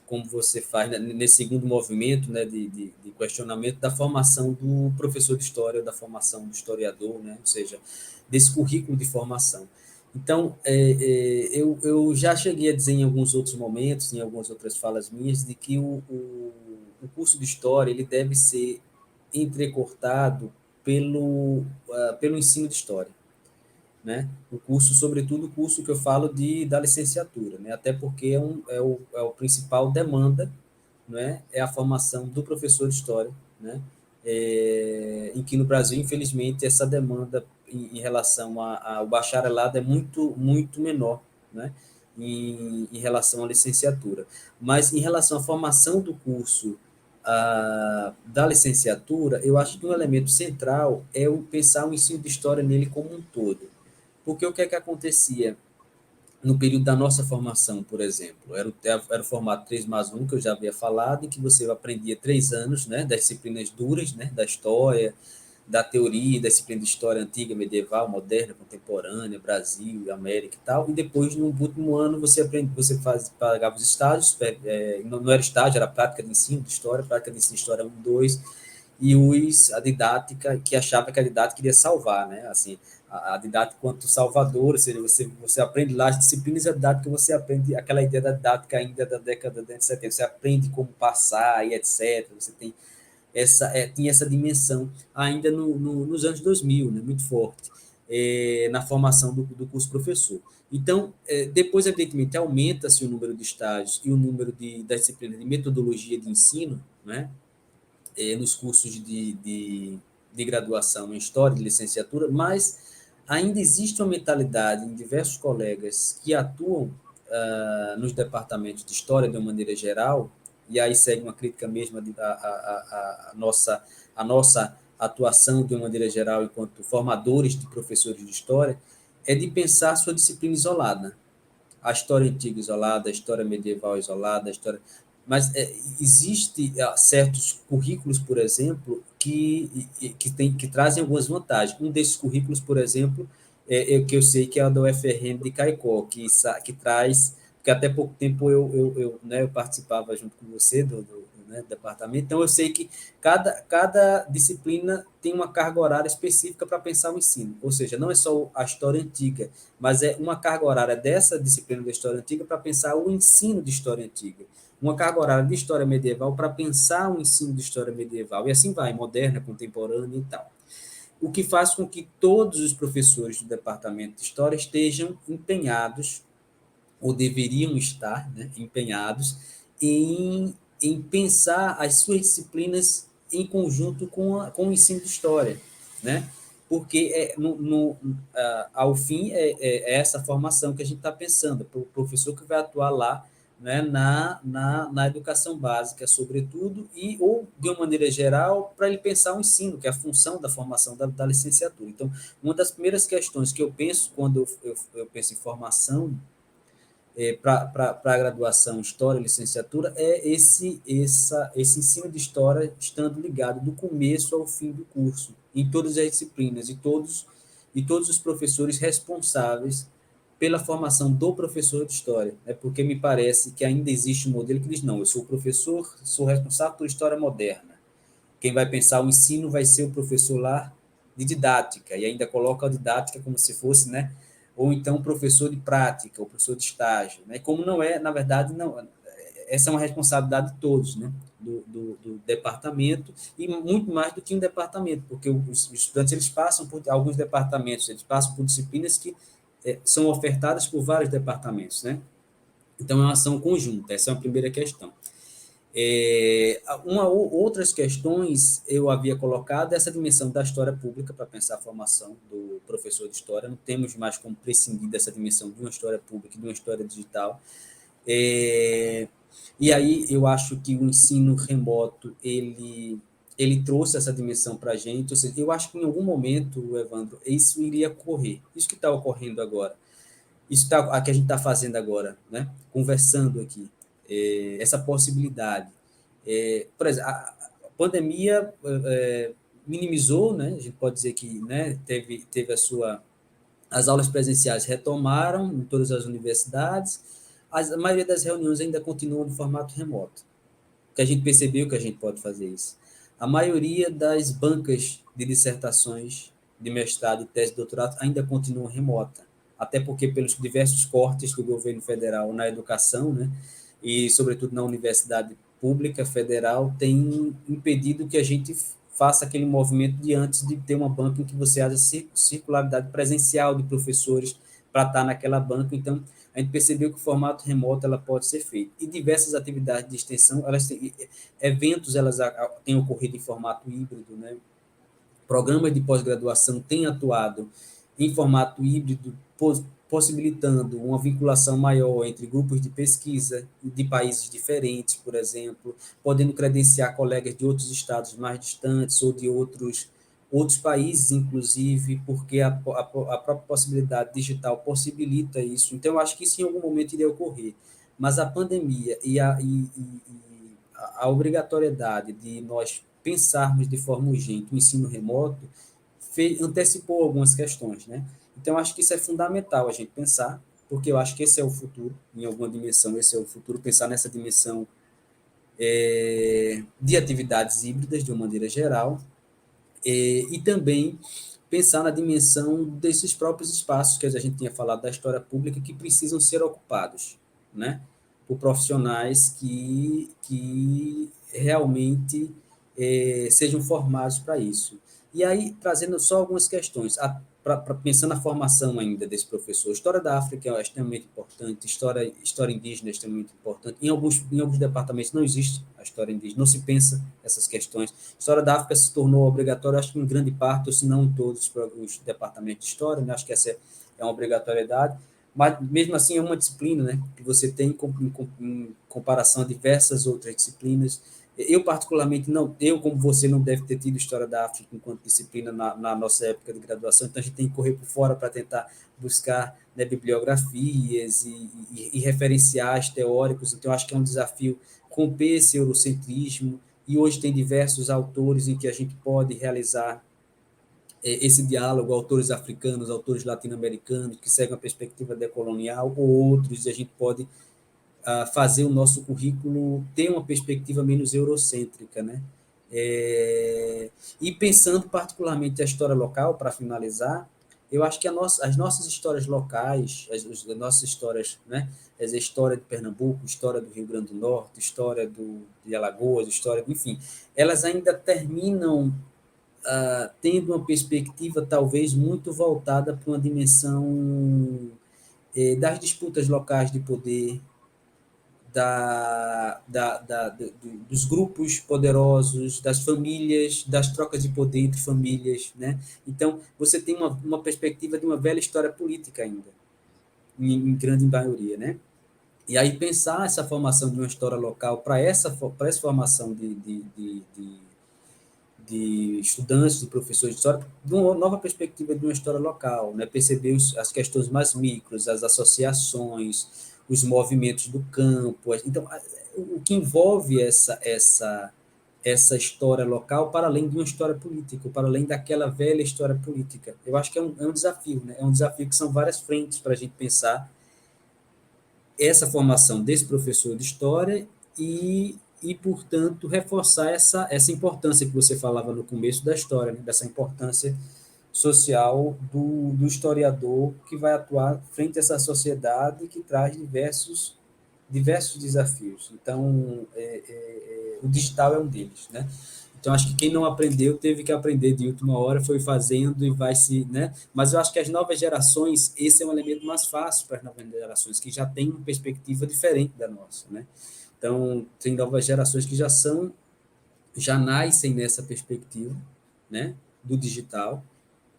como você faz, né, nesse segundo movimento, né, de questionamento da formação do professor de história, da formação do historiador, né, ou seja, desse currículo de formação. Então, eu já cheguei a dizer em alguns outros momentos, em algumas outras falas minhas, de que o curso de História ele deve ser entrecortado pelo ensino de História, né? O curso, sobretudo o curso que eu falo da licenciatura, né? Até porque é o principal demanda, né? É a formação do professor de História, né? Em que no Brasil, infelizmente, essa demanda em relação ao bacharelado é muito, muito menor, né? Em relação à licenciatura. Mas em relação à formação do curso da licenciatura, eu acho que um elemento central é pensar o ensino de história nele como um todo. Porque o que é que acontecia no período da nossa formação, por exemplo? Era o formato 3+1, que eu já havia falado, em que você aprendia 3 anos, né, das disciplinas duras, né, da história, da teoria, da disciplina de história antiga, medieval, moderna, contemporânea, Brasil, América e tal, e depois, no último ano, pagava os estágios, não era estágio, era prática de ensino de história, prática de ensino de história 1, 2, e a didática, que achava que a didática iria salvar, né? Assim, a didática quanto salvador, ou seja, você aprende lá as disciplinas e a didática você aprende, aquela ideia da didática ainda da década de 70, você aprende como passar e etc. Você tem tinha essa dimensão ainda nos anos 2000, né? Muito forte, na formação do curso professor. Então, depois, evidentemente, aumenta-se o número de estágios e o número das disciplinas de metodologia de ensino, né? Nos cursos de graduação em História, de licenciatura, mas ainda existe uma mentalidade em diversos colegas que atuam nos departamentos de História de uma maneira geral, e aí segue uma crítica mesmo a nossa atuação de uma maneira geral enquanto formadores de professores de História, é de pensar sua disciplina isolada, a história antiga isolada, a história medieval isolada, a história. Mas existe certos currículos, por exemplo, que trazem algumas vantagens. Um desses currículos, por exemplo, que eu sei que é o da UFRN de Caicó, que traz, porque até pouco tempo eu participava junto com você né, do departamento, então eu sei que cada disciplina tem uma carga horária específica para pensar o ensino, ou seja, não é só a história antiga, mas é uma carga horária dessa disciplina da história antiga para pensar o ensino de história antiga, uma carga horária de história medieval para pensar o ensino de história medieval, e assim vai, moderna, contemporânea e tal. O que faz com que todos os professores do departamento de história estejam empenhados, ou deveriam estar, né, empenhados em pensar as suas disciplinas em conjunto com o ensino de história, né? Porque ao fim é essa formação que a gente está pensando, para o professor que vai atuar lá, né, na educação básica, sobretudo, ou de uma maneira geral, para ele pensar o ensino, que é a função da formação da licenciatura. Então, uma das primeiras questões que eu penso quando eu penso em formação para a graduação, História, licenciatura, é esse ensino de História estando ligado do começo ao fim do curso, em todas as disciplinas, e todos os professores responsáveis pela formação do professor de História. Porque me parece que ainda existe um modelo que diz, não, eu sou professor, sou responsável por História moderna. Quem vai pensar o ensino vai ser o professor lá de didática, e ainda coloca a didática como se fosse, né, ou então professor de prática, ou professor de estágio, né? Como não é, na verdade, não, essa é uma responsabilidade de todos, né? Do departamento, e muito mais do que um departamento, porque os estudantes eles passam por alguns departamentos, eles passam por disciplinas que são ofertadas por vários departamentos, né? Então é uma ação conjunta, essa é uma primeira questão. Outras questões eu havia colocado essa dimensão da história pública para pensar a formação do professor de história. Não temos mais como prescindir dessa dimensão de uma história pública e de uma história digital. E aí eu acho que o ensino remoto ele trouxe essa dimensão para a gente. Ou seja, eu acho que em algum momento, Evandro, isso iria ocorrer. Isso que está ocorrendo agora, isso que a gente está fazendo agora, né? Conversando aqui, essa possibilidade. Por exemplo, a pandemia minimizou, né? A gente pode dizer que, né, teve as aulas presenciais retomaram em todas as universidades, a maioria das reuniões ainda continuam no formato remoto, que a gente percebeu que a gente pode fazer isso. A maioria das bancas de dissertações de mestrado e tese de doutorado ainda continuam remota. até porque pelos diversos cortes do governo federal na educação, né, e sobretudo na universidade pública federal, tem impedido que a gente faça aquele movimento de antes de ter uma banca em que você haja circularidade presencial de professores para estar naquela banca. Então, a gente percebeu que o formato remoto ela pode ser feito. E diversas atividades de extensão, eventos elas têm ocorrido em formato híbrido, né? Programas de pós-graduação têm atuado em formato híbrido, possibilitando uma vinculação maior entre grupos de pesquisa de países diferentes, por exemplo, podendo credenciar colegas de outros estados mais distantes ou de outros países, inclusive, porque a própria possibilidade digital possibilita isso. Então, eu acho que isso em algum momento iria ocorrer. Mas a pandemia e a obrigatoriedade de nós pensarmos de forma urgente o ensino remoto antecipou algumas questões, né? Então, acho que isso é fundamental a gente pensar, porque eu acho que esse é o futuro, em alguma dimensão, esse é o futuro, pensar nessa dimensão de atividades híbridas, de uma maneira geral, e também pensar na dimensão desses próprios espaços que a gente tinha falado da história pública que precisam ser ocupados, né? Por profissionais que realmente sejam formados para isso. E aí, trazendo só algumas questões, pensando na formação ainda desse professor, história da África é extremamente importante, história indígena é extremamente importante. Em alguns departamentos não existe a história indígena, não se pensa essas questões. A história da África se tornou obrigatória, acho que em grande parte, ou se não em todos os departamentos de história, né? Acho que essa é uma obrigatoriedade, mas mesmo assim é uma disciplina, né, que você tem em comparação a diversas outras disciplinas. Eu, particularmente, não, eu, como você, não deve ter tido História da África enquanto disciplina na nossa época de graduação, então a gente tem que correr por fora para tentar buscar, né, bibliografias e referenciais teóricos, então acho que é um desafio romper esse eurocentrismo, e hoje tem diversos autores em que a gente pode realizar esse diálogo, autores africanos, autores latino-americanos, que seguem a perspectiva decolonial, ou outros, e a gente pode fazer o nosso currículo ter uma perspectiva menos eurocêntrica, né? E pensando particularmente a história local, para finalizar, eu acho que as nossas histórias locais, as nossas histórias, né? A história de Pernambuco, história do Rio Grande do Norte, história de Alagoas, história, enfim, elas ainda terminam tendo uma perspectiva talvez muito voltada para uma dimensão das disputas locais de poder, dos grupos poderosos, das famílias, das trocas de poder entre famílias, né? Então, você tem uma perspectiva de uma velha história política ainda, em grande maioria, né? E aí pensar essa formação de uma história local para essa formação de estudantes, de professores de história, de uma nova perspectiva de uma história local, né? Perceber as questões mais micros, as associações, os movimentos do campo. Então, o que envolve essa história local para além de uma história política, para além daquela velha história política. Eu acho que é um desafio, né? É um desafio que são várias frentes para a gente pensar essa formação desse professor de história portanto, reforçar essa importância que você falava no começo da história, né? Dessa importância social do historiador que vai atuar frente a essa sociedade que traz diversos desafios. Então, o digital é um deles, né? Então, acho que quem não aprendeu teve que aprender de última hora, foi fazendo e vai se, né? Mas eu acho que as novas gerações, esse é um elemento mais fácil para as novas gerações, que já têm uma perspectiva diferente da nossa, né? Então, tem novas gerações que já nascem nessa perspectiva, né, do digital,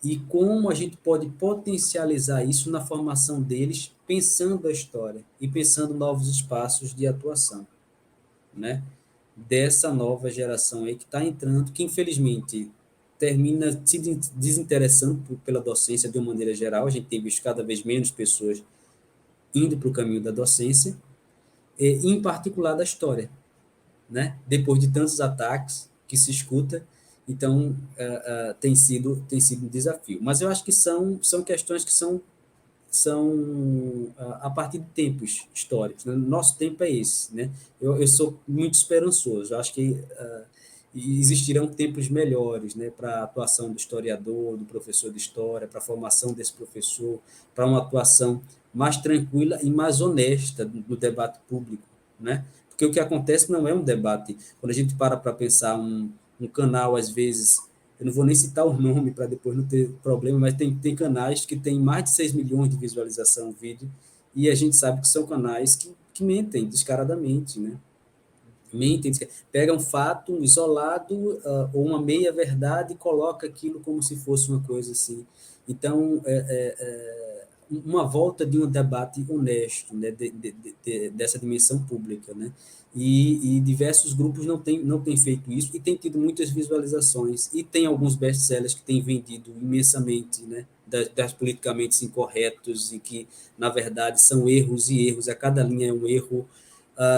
e como a gente pode potencializar isso na formação deles, pensando a história e pensando novos espaços de atuação, né, dessa nova geração aí que está entrando, que infelizmente termina se desinteressando pela docência de uma maneira geral. A gente tem visto cada vez menos pessoas indo para o caminho da docência, e em particular da história, né? Depois de tantos ataques que se escuta, então tem sido um desafio. Mas eu acho que são questões que são a partir de tempos históricos, né? Nosso tempo é esse, né? Eu sou muito esperançoso. Eu acho que e existirão tempos melhores, né, para a atuação do historiador, do professor de história, para a formação desse professor, para uma atuação mais tranquila e mais honesta no debate público, né? Porque o que acontece não é um debate. Quando a gente para pensar um canal, às vezes, eu não vou nem citar o nome para depois não ter problema, mas tem canais que têm mais de 6 milhões de visualização no vídeo, e a gente sabe que são canais que mentem descaradamente, né? Mentem, pega um fato isolado ou uma meia-verdade e coloca aquilo como se fosse uma coisa assim. Então, uma volta de um debate honesto, né, dessa dimensão pública, né? E diversos grupos não têm feito isso e têm tido muitas visualizações e tem alguns best-sellers que têm vendido imensamente, né? Das politicamente incorretos e que, na verdade, são erros e erros. A cada linha é um erro,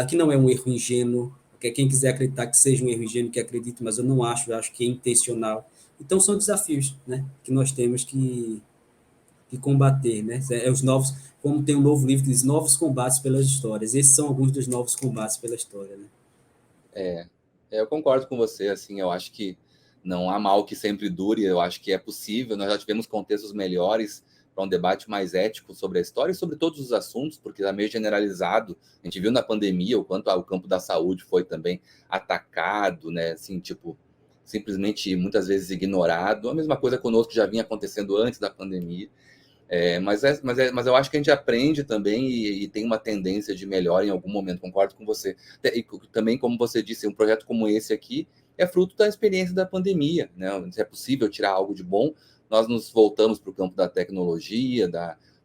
que não é um erro ingênuo, porque quem quiser acreditar que seja um erro ingênuo, que acredite, mas eu não acho, eu acho que é intencional. Então, são desafios, né, que nós temos que combater, né? Os novos, como tem um novo livro que diz Novos Combates pelas Histórias. Esses são alguns dos novos combates pela história, né? Eu concordo com você, assim, eu acho que não há mal que sempre dure, eu acho que é possível, nós já tivemos contextos melhores para um debate mais ético sobre a história e sobre todos os assuntos, porque está meio generalizado, a gente viu na pandemia o quanto o campo da saúde foi também atacado, né, assim, tipo, simplesmente muitas vezes ignorado, a mesma coisa conosco já vinha acontecendo antes da pandemia, mas eu acho que a gente aprende também e tem uma tendência de melhora em algum momento, concordo com você. E também, como você disse, um projeto como esse aqui é fruto da experiência da pandemia, né? Se é possível tirar algo de bom, nós nos voltamos para o campo da tecnologia,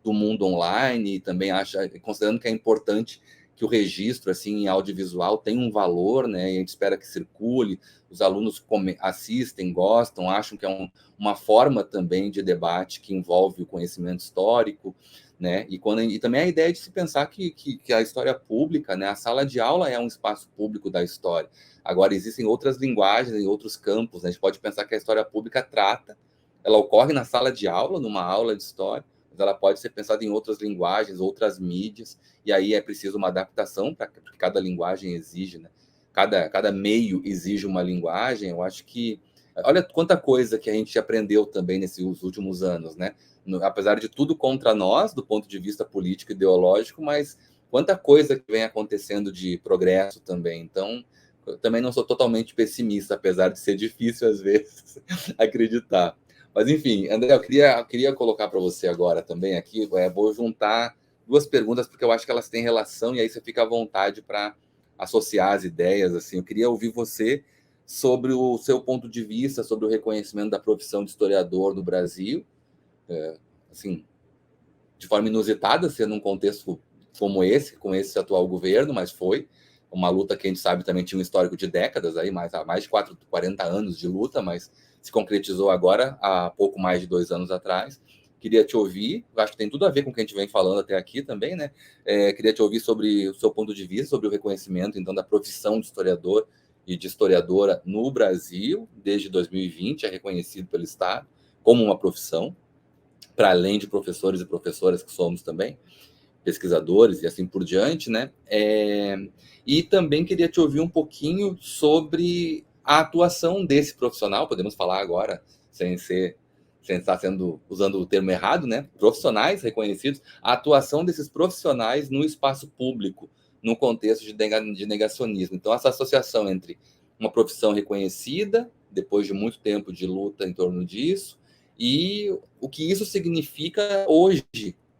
do mundo online, e também considerando que é importante que o registro assim, em audiovisual tenha um valor, né? E a gente espera que circule, os alunos assistem, gostam, acham que é uma forma também de debate que envolve o conhecimento histórico, né? E também a ideia de se pensar que a história pública, né? A sala de aula é um espaço público da história. Agora, existem outras linguagens em outros campos, né? A gente pode pensar que a história pública ela ocorre na sala de aula, numa aula de história, mas ela pode ser pensada em outras linguagens, outras mídias, e aí é preciso uma adaptação para que cada linguagem exige, né? Cada meio exige uma linguagem. Eu acho que olha quanta coisa que a gente aprendeu também nesses últimos anos, né? Apesar de tudo contra nós, do ponto de vista político e ideológico, mas quanta coisa que vem acontecendo de progresso também. Então, eu também não sou totalmente pessimista, apesar de ser difícil às vezes acreditar. Mas enfim, André, eu queria colocar para você agora também aqui, vou juntar duas perguntas porque eu acho que elas têm relação e aí você fica à vontade para associar as ideias. Assim, eu queria ouvir você sobre o seu ponto de vista sobre o reconhecimento da profissão de historiador no Brasil, assim, de forma inusitada, sendo um contexto como esse, com esse atual governo, mas foi uma luta que a gente sabe também tinha um histórico de décadas, aí, mais de 40 anos de luta, mas se concretizou agora, há pouco mais de 2 anos atrás. Queria te ouvir, acho que tem tudo a ver com o que a gente vem falando até aqui também, né? Queria te ouvir sobre o seu ponto de vista, sobre o reconhecimento, então, da profissão de historiador e de historiadora no Brasil, desde 2020, é reconhecido pelo Estado como uma profissão, para além de professores e professoras que somos também, pesquisadores e assim por diante, né? E também queria te ouvir um pouquinho sobre a atuação desse profissional, podemos falar agora, sem estar usando o termo errado, né? Profissionais reconhecidos, a atuação desses profissionais no espaço público, no contexto de negacionismo. Então, essa associação entre uma profissão reconhecida, depois de muito tempo de luta em torno disso, e o que isso significa hoje,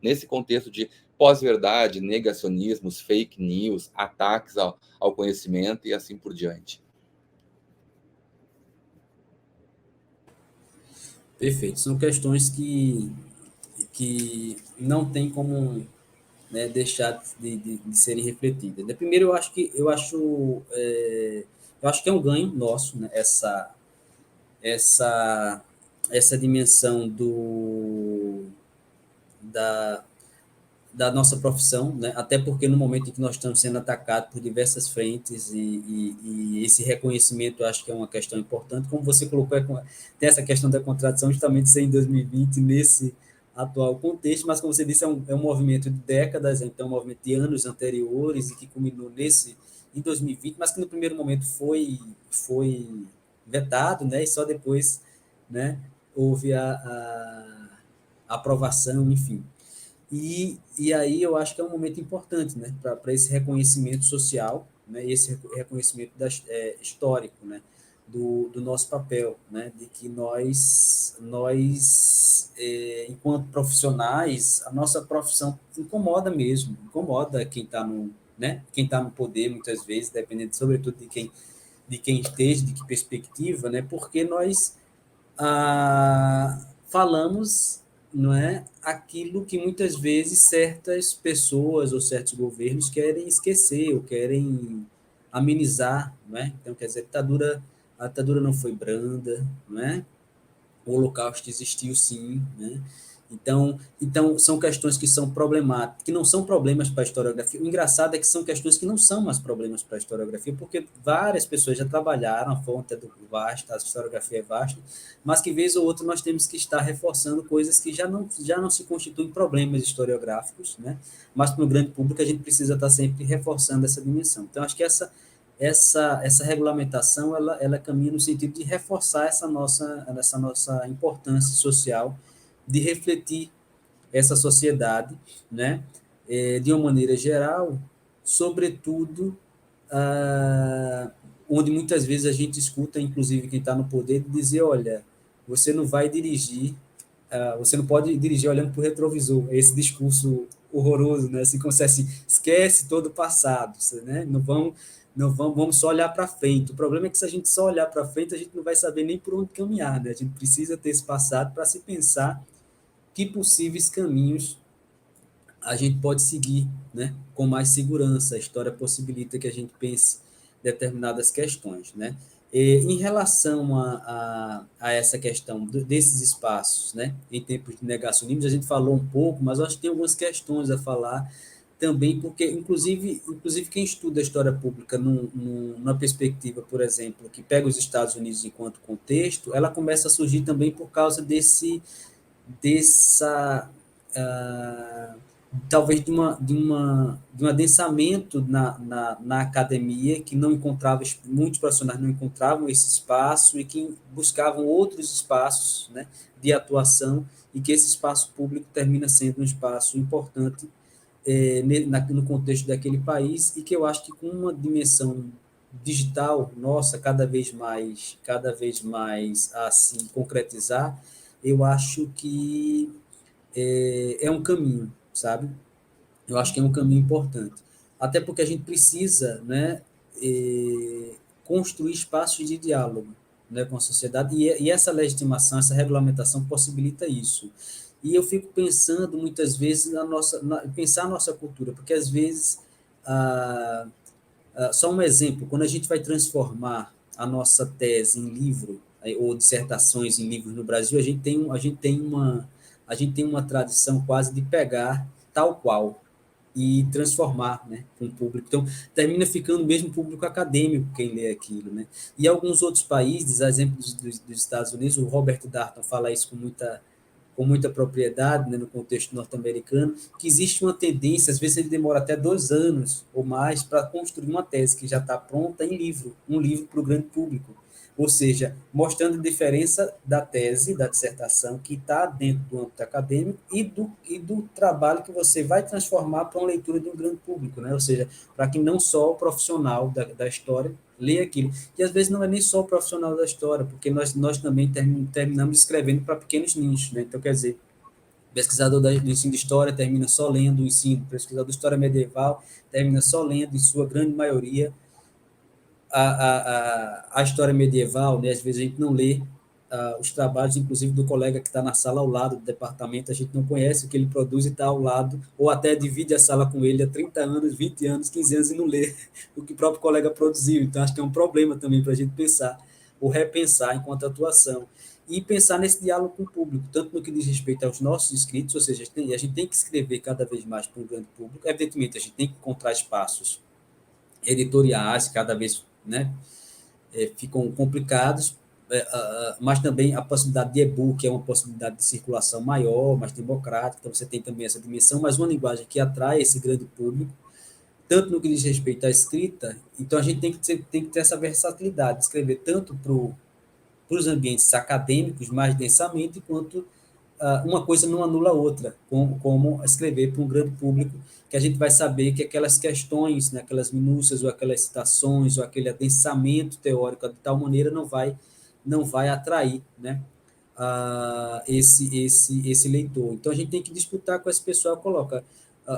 nesse contexto de pós-verdade, negacionismos, fake news, ataques ao conhecimento e assim por diante. Perfeito. São questões que não tem como, né, deixar de serem refletidas. Primeiro, eu acho que é um ganho nosso, né, essa, essa dimensão da, da nossa profissão, né? Até porque no momento em que nós estamos sendo atacados por diversas frentes e esse reconhecimento eu acho que é uma questão importante, como você colocou, tem essa questão da contradição justamente ser em 2020 nesse atual contexto, mas como você disse, é um movimento de décadas, então um movimento de anos anteriores e que culminou em 2020, mas que no primeiro momento foi vetado, né, e só depois, né, houve a aprovação, enfim. E aí eu acho que é um momento importante, né, para esse reconhecimento social, né, e esse reconhecimento histórico, né, do nosso papel, né, de que enquanto profissionais, a nossa profissão incomoda mesmo, incomoda quem está no, né, quem está no poder, muitas vezes, dependendo, sobretudo, de quem esteja, de que perspectiva, né, porque nós falamos, não é, aquilo que muitas vezes certas pessoas ou certos governos querem esquecer ou querem amenizar, não é? Então, quer dizer, a ditadura não foi branda, não é? O Holocausto existiu sim, né? Então são questões que são problemáticas, que não são problemas para a historiografia. O engraçado é que são questões que não são mais problemas para a historiografia, porque várias pessoas já trabalharam, a fonte é vasta, a historiografia é vasta, mas que vez ou outra nós temos que estar reforçando coisas que já não se constituem problemas historiográficos, né? Mas para o grande público a gente precisa estar sempre reforçando essa dimensão. Então acho que essa regulamentação ela caminha no sentido de reforçar essa nossa importância social, de refletir essa sociedade, né, de uma maneira geral, sobretudo, onde muitas vezes a gente escuta, inclusive quem está no poder, dizer, olha, você não vai dirigir, você não pode dirigir olhando para o retrovisor, esse discurso horroroso, né, assim, como se assim, esquece todo o passado, né, vamos só olhar para frente. O problema é que se a gente só olhar para frente, a gente não vai saber nem por onde caminhar, né? A gente precisa ter esse passado para se pensar que possíveis caminhos a gente pode seguir, né? Com mais segurança. A história possibilita que a gente pense determinadas questões, né? Em relação a essa questão desses espaços, né? Em tempos de negacionismo, a gente falou um pouco, mas eu acho que tem algumas questões a falar também, porque, inclusive quem estuda a história pública numa perspectiva, por exemplo, que pega os Estados Unidos enquanto contexto, ela começa a surgir também por causa dessa talvez de um adensamento na academia, que não encontrava, muitos profissionais não encontravam esse espaço e que buscavam outros espaços, né, de atuação, e que esse espaço público termina sendo um espaço importante no contexto daquele país, e que eu acho que com uma dimensão digital nossa cada vez mais a se concretizar, eu acho que é um caminho, sabe? Eu acho que é um caminho importante. Até porque a gente precisa, né, construir espaços de diálogo, né, com a sociedade, e essa legitimação, essa regulamentação possibilita isso. E eu fico pensando muitas vezes pensar a nossa cultura, porque às vezes, só um exemplo, quando a gente vai transformar a nossa tese em livro, ou dissertações em livros no Brasil, a gente tem uma tradição quase de pegar tal qual e transformar, né, com o público. Então, termina ficando mesmo público acadêmico quem lê aquilo, né? E alguns outros países, a exemplo dos Estados Unidos, o Robert Darnton fala isso com muita propriedade, né, no contexto norte-americano, que existe uma tendência, às vezes ele demora até 2 anos ou mais para construir uma tese que já está pronta em livro, um livro para o grande público. Ou seja, mostrando a diferença da tese, da dissertação, que está dentro do âmbito acadêmico e do trabalho que você vai transformar para uma leitura de um grande público, né? Ou seja, para que não só o profissional da história lê aquilo. E às vezes não é nem só o profissional da história, porque nós também terminamos escrevendo para pequenos nichos, né? Então, quer dizer, pesquisador do ensino de história termina só lendo o ensino, pesquisador de história medieval termina só lendo, em sua grande maioria, a história medieval, né? Às vezes a gente não lê os trabalhos, inclusive, do colega que está na sala ao lado do departamento, a gente não conhece o que ele produz e está ao lado, ou até divide a sala com ele há 30 anos, 20 anos, 15 anos e não lê o que o próprio colega produziu. Então, acho que é um problema também para a gente pensar, ou repensar enquanto atuação, e pensar nesse diálogo com o público, tanto no que diz respeito aos nossos escritos, ou seja, a gente tem que escrever cada vez mais para um grande público, evidentemente, a gente tem que encontrar espaços editoriais cada vez, né, ficam complicados, mas também a possibilidade de e-book é uma possibilidade de circulação maior, mais democrática, então você tem também essa dimensão, mas uma linguagem que atrai esse grande público, tanto no que diz respeito à escrita, então a gente tem que ter essa versatilidade, escrever tanto para os ambientes acadêmicos mais densamente, enquanto uma coisa não anula a outra, como escrever para um grande público, que a gente vai saber que aquelas questões, né, aquelas minúcias, ou aquelas citações, ou aquele adensamento teórico de tal maneira não vai atrair, né, esse leitor. Então, a gente tem que disputar com esse pessoal, coloca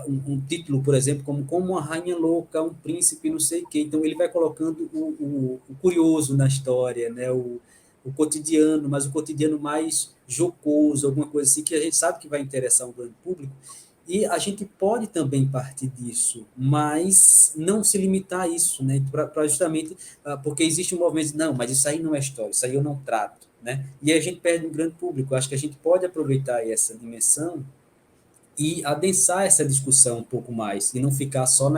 um título, por exemplo, como uma rainha louca, um príncipe, não sei o quê. Então, ele vai colocando o curioso na história, né, o cotidiano, mas o cotidiano mais jocoso, alguma coisa assim, que a gente sabe que vai interessar um grande público. E a gente pode também partir disso, mas não se limitar a isso, né? Para justamente, porque existe um movimento de, não, mas isso aí não é história, isso aí eu não trato, né? E aí a gente perde um grande público. Eu acho que a gente pode aproveitar essa dimensão e adensar essa discussão um pouco mais, e não ficar só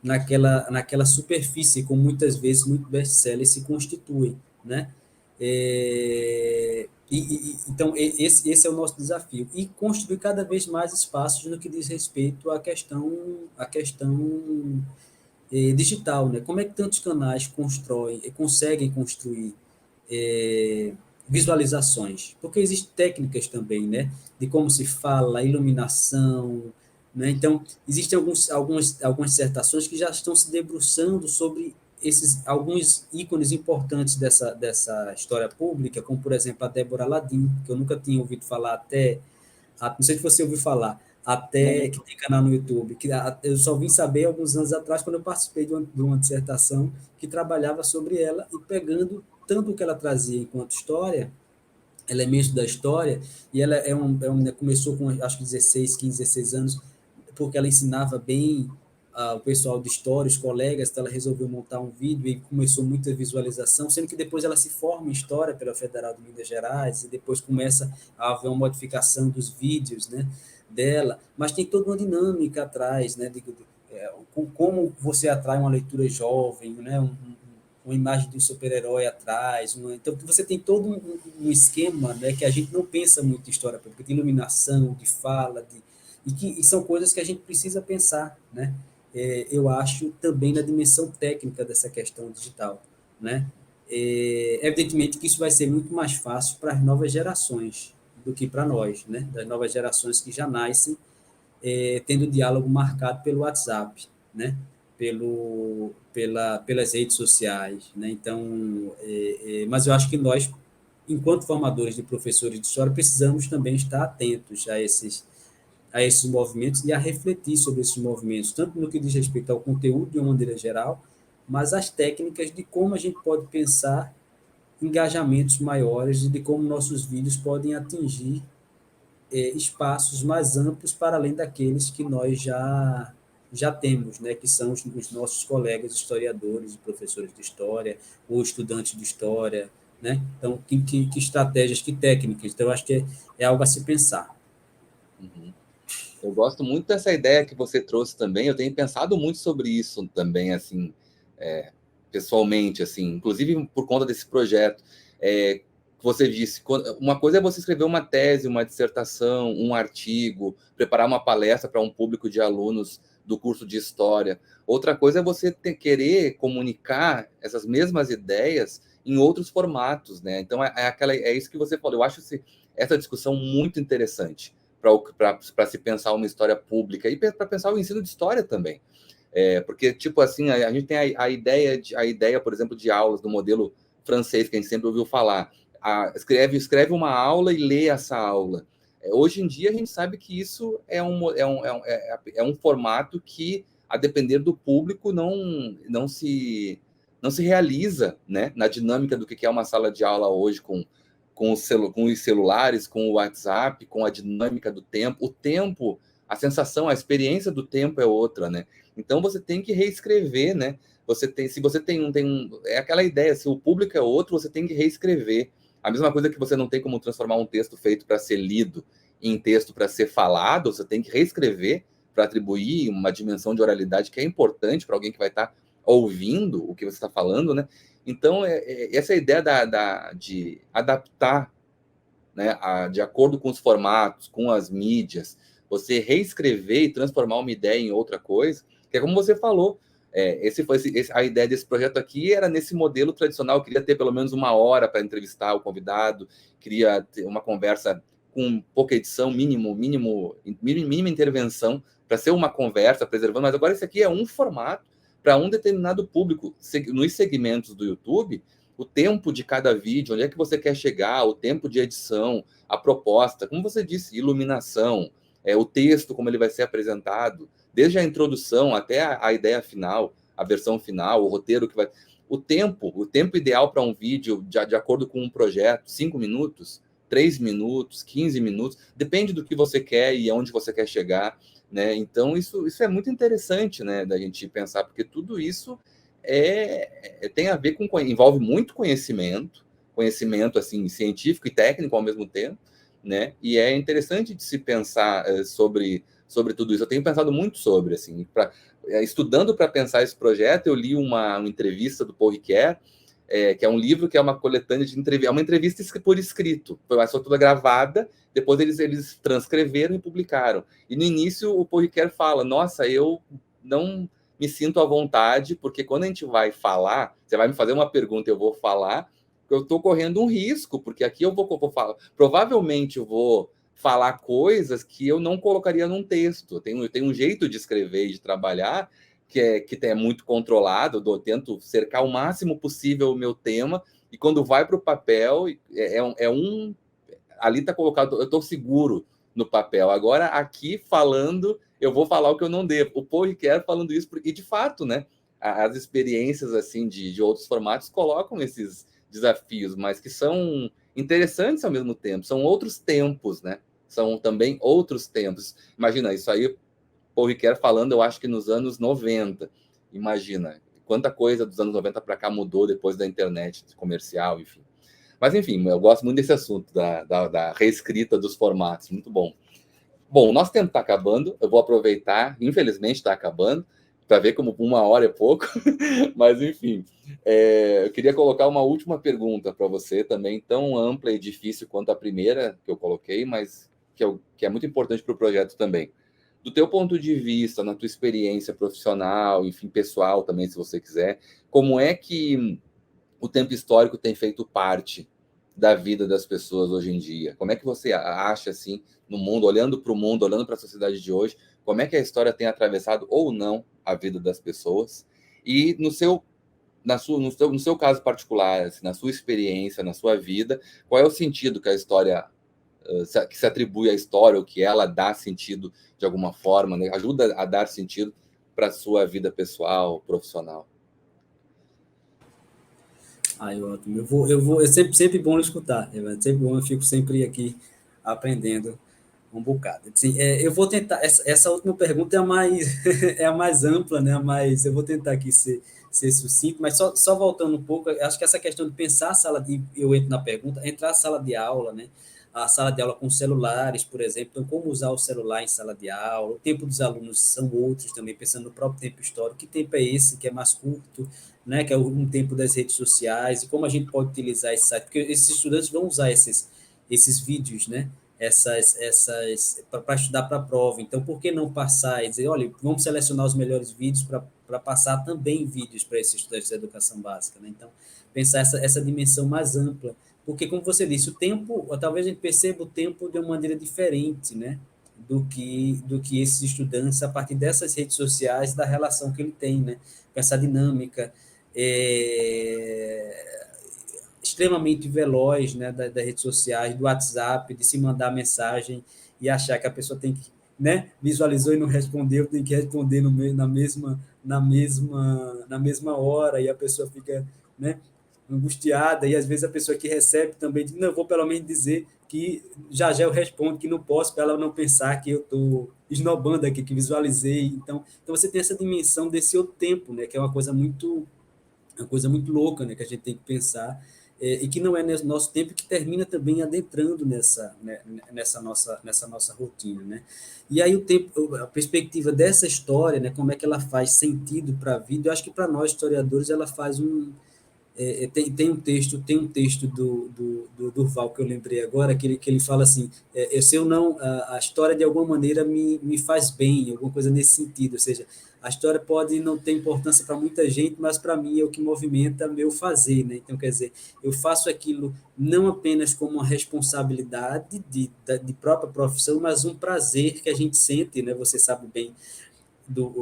naquela superfície, como muitas vezes muito best-sellers se constituem, né? Então, esse é o nosso desafio. E construir cada vez mais espaços no que diz respeito à questão digital, né? Como é que tantos canais conseguem construir é, visualizações? Porque existem técnicas também, né? De como se fala, iluminação, né? Então, existem algumas dissertações que já estão se debruçando sobre alguns ícones importantes dessa história pública, como, por exemplo, a Débora Ladim, que eu nunca tinha ouvido falar não sei se você ouviu falar, até que tem canal no YouTube, que eu só vim saber alguns anos atrás, quando eu participei de uma dissertação que trabalhava sobre ela e pegando tanto o que ela trazia enquanto história, elementos da história, e ela começou com, acho que 16, 15, 16 anos, porque ela ensinava bem o pessoal de história, os colegas, então ela resolveu montar um vídeo e começou muita visualização, sendo que depois ela se forma em História pela Federal de Minas Gerais, e depois começa a haver uma modificação dos vídeos, né, dela, mas tem toda uma dinâmica atrás, né, como você atrai uma leitura jovem, né, uma imagem de um super-herói atrás. Então, você tem todo um esquema, né, que a gente não pensa muito em história pública, de iluminação, de fala, e são coisas que a gente precisa pensar, né? Eu acho também na dimensão técnica dessa questão digital, né? Evidentemente que isso vai ser muito mais fácil para as novas gerações do que para nós, né? Das novas gerações que já nascem tendo diálogo marcado pelo WhatsApp, né? Pelas redes sociais, né? Então, mas eu acho que nós, enquanto formadores de professores de história, precisamos também estar atentos a esses movimentos e a refletir sobre esses movimentos, tanto no que diz respeito ao conteúdo de uma maneira geral, mas as técnicas de como a gente pode pensar engajamentos maiores e de como nossos vídeos podem atingir espaços mais amplos para além daqueles que nós já temos, né, que são os nossos colegas historiadores e professores de história, ou estudantes de história, né? Então, que estratégias, que técnicas? Então, eu acho que é algo a se pensar. Uhum. Eu gosto muito dessa ideia que você trouxe também. Eu tenho pensado muito sobre isso também, assim, pessoalmente, assim, inclusive por conta desse projeto. Você disse, uma coisa é você escrever uma tese, uma dissertação, um artigo, preparar uma palestra para um público de alunos do curso de história. Outra coisa é você querer comunicar essas mesmas ideias em outros formatos, né? Então é isso que você falou. Eu acho essa discussão muito interessante para se pensar uma história pública e para pensar o ensino de história também. Porque, tipo assim, a gente tem a ideia, por exemplo, de aulas do modelo francês, que a gente sempre ouviu falar. Escreve uma aula e lê essa aula. Hoje em dia, a gente sabe que isso é um formato que, a depender do público, não se realiza, né, na dinâmica do que é uma sala de aula hoje, com os celulares, com o WhatsApp, com a dinâmica do tempo. O tempo, a sensação, a experiência do tempo é outra, né? Então você tem que reescrever, né? Se você é aquela ideia, se o público é outro, você tem que reescrever. A mesma coisa que você não tem como transformar um texto feito para ser lido em texto para ser falado, você tem que reescrever para atribuir uma dimensão de oralidade que é importante para alguém que vai estar ouvindo o que você está falando, né? Então, essa ideia de adaptar, né, de acordo com os formatos, com as mídias, você reescrever e transformar uma ideia em outra coisa, que é como você falou, A ideia desse projeto aqui era nesse modelo tradicional. Eu queria ter pelo menos 1 hora para entrevistar o convidado, queria ter uma conversa com pouca edição, mínima intervenção, para ser uma conversa, preservando. Mas agora esse aqui é um formato para um determinado público. Nos segmentos do YouTube, o tempo de cada vídeo, onde é que você quer chegar, o tempo de edição, a proposta, como você disse, iluminação, o texto, como ele vai ser apresentado, desde a introdução até a ideia final, a versão final, o roteiro que vai... O tempo ideal para um vídeo, de acordo com um projeto, 5 minutos, 3 minutos, 15 minutos, depende do que você quer e aonde você quer chegar, né? Então, isso é muito interessante, né, da gente pensar, porque tudo isso tem a ver com... envolve muito conhecimento assim, científico e técnico ao mesmo tempo, né? E é interessante de se pensar sobre tudo isso. Eu tenho pensado muito sobre, assim, estudando para pensar esse projeto, eu li uma entrevista do Paul Ricoeur, que é um livro que é uma coletânea de entrevistas, é uma entrevista por escrito, foi toda gravada, depois eles transcreveram e publicaram. E no início o Paul Ricoeur fala, nossa, eu não me sinto à vontade, porque quando a gente vai falar, você vai me fazer uma pergunta, eu vou falar, eu estou correndo um risco, porque aqui eu vou falar, provavelmente eu vou falar coisas que eu não colocaria num texto. Eu tenho um jeito de escrever e de trabalhar que é muito controlado, eu tento cercar o máximo possível o meu tema, e quando vai para o papel, ali está colocado, eu estou seguro no papel. Agora, aqui falando, eu vou falar o que eu não devo. O Paul Ricoeur falando isso, porque, de fato, né, as experiências assim de outros formatos colocam esses desafios, mas que são interessantes ao mesmo tempo. São outros tempos, né? São também outros tempos. Imagina, isso aí, Paul Ricoeur falando, eu acho que nos anos 90. Imagina, quanta coisa dos anos 90 para cá mudou depois da internet comercial, enfim. Mas, enfim, eu gosto muito desse assunto, da reescrita dos formatos. Muito bom. Bom, nosso tempo está acabando. Eu vou aproveitar, infelizmente está acabando, para ver como 1 hora é pouco. Mas, enfim, eu queria colocar uma última pergunta para você, também tão ampla e difícil quanto a primeira que eu coloquei, mas que é muito importante para o projeto também. Do teu ponto de vista, na tua experiência profissional, enfim, pessoal também, se você quiser, como é que o tempo histórico tem feito parte da vida das pessoas hoje em dia? Como é que você acha, assim, no mundo, olhando para a sociedade de hoje, como é que a história tem atravessado ou não a vida das pessoas? E no seu caso particular, assim, na sua experiência, na sua vida, qual é o sentido que a história, que se atribui à história, ou que ela dá sentido de alguma forma, né? Ajuda a dar sentido para a sua vida pessoal, profissional? Ótimo. É sempre bom escutar. É sempre bom, eu fico sempre aqui aprendendo um bocado. Assim, eu vou tentar. Essa última pergunta é a mais é a mais ampla, né? Eu vou tentar aqui ser sucinto, mas só voltando um pouco, acho que essa questão de pensar a sala de, eu entro na pergunta, entrar a sala de aula, né? A sala de aula com celulares, por exemplo, então como usar o celular em sala de aula, o tempo dos alunos são outros também, pensando no próprio tempo histórico, que tempo é esse, que é mais curto, né, que é um tempo das redes sociais, e como a gente pode utilizar esse site, porque esses estudantes vão usar esses vídeos, né, para estudar para a prova. Então, por que não passar e dizer, olha, vamos selecionar os melhores vídeos para passar também vídeos para esses estudantes da educação básica, né? Então, pensar essa dimensão mais ampla, porque, como você disse, o tempo, talvez a gente perceba o tempo de uma maneira diferente, né, do que esses estudantes, a partir dessas redes sociais, da relação que ele tem, né, com essa dinâmica, extremamente veloz, né, das redes sociais, do WhatsApp, de se mandar mensagem e achar que a pessoa tem que, né, visualizou e não respondeu, tem que responder na mesma hora, e a pessoa fica, né, angustiada, e às vezes a pessoa que recebe também diz, não, eu vou pelo menos dizer que já eu respondo que não posso, para ela não pensar que eu estou esnobando aqui, que visualizei. Então você tem essa dimensão desse outro tempo, né, que é uma coisa muito louca, né, que a gente tem que pensar, e que não é nesse nosso tempo, que termina também adentrando nessa nossa rotina, né? E aí o tempo, a perspectiva dessa história, né, como é que ela faz sentido para a vida, eu acho que para nós historiadores ela faz Tem um texto do Durval que eu lembrei agora, que ele fala assim, se eu não, a história de alguma maneira me faz bem, alguma coisa nesse sentido, ou seja, a história pode não ter importância para muita gente, mas para mim é o que movimenta meu fazer, né? Então, quer dizer, eu faço aquilo não apenas como uma responsabilidade de própria profissão, mas um prazer que a gente sente, né? Você sabe bem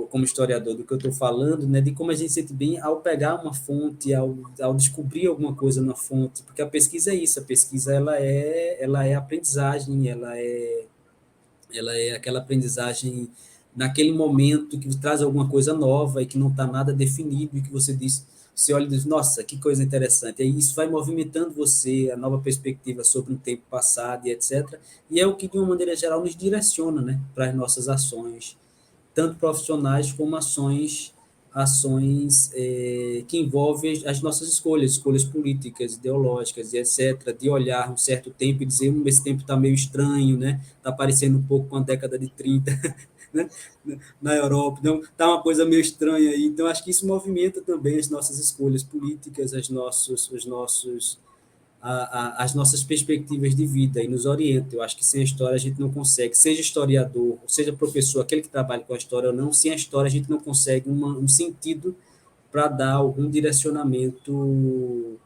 como historiador do que eu estou falando, né, de como a gente sente bem ao pegar uma fonte, ao descobrir alguma coisa na fonte, porque a pesquisa é isso, a pesquisa ela é aprendizagem, ela é aquela aprendizagem naquele momento que traz alguma coisa nova e que não está nada definido e que você diz, você olha e diz, nossa, que coisa interessante. E aí isso vai movimentando você, a nova perspectiva sobre um tempo passado e etc. E é o que, de uma maneira geral, nos direciona, né, para as nossas ações, tanto profissionais como ações que envolvem as nossas escolhas políticas, ideológicas e etc., de olhar um certo tempo e dizer, esse tempo está meio estranho, né? Está parecendo um pouco com a década de 30, né? Na Europa, então está uma coisa meio estranha aí. Então, acho que isso movimenta também as nossas escolhas políticas, os nossos as nossas perspectivas de vida e nos orienta. Eu acho que sem a história a gente não consegue, seja historiador, seja professor, aquele que trabalha com a história ou não, sem a história a gente não consegue um sentido para dar algum direcionamento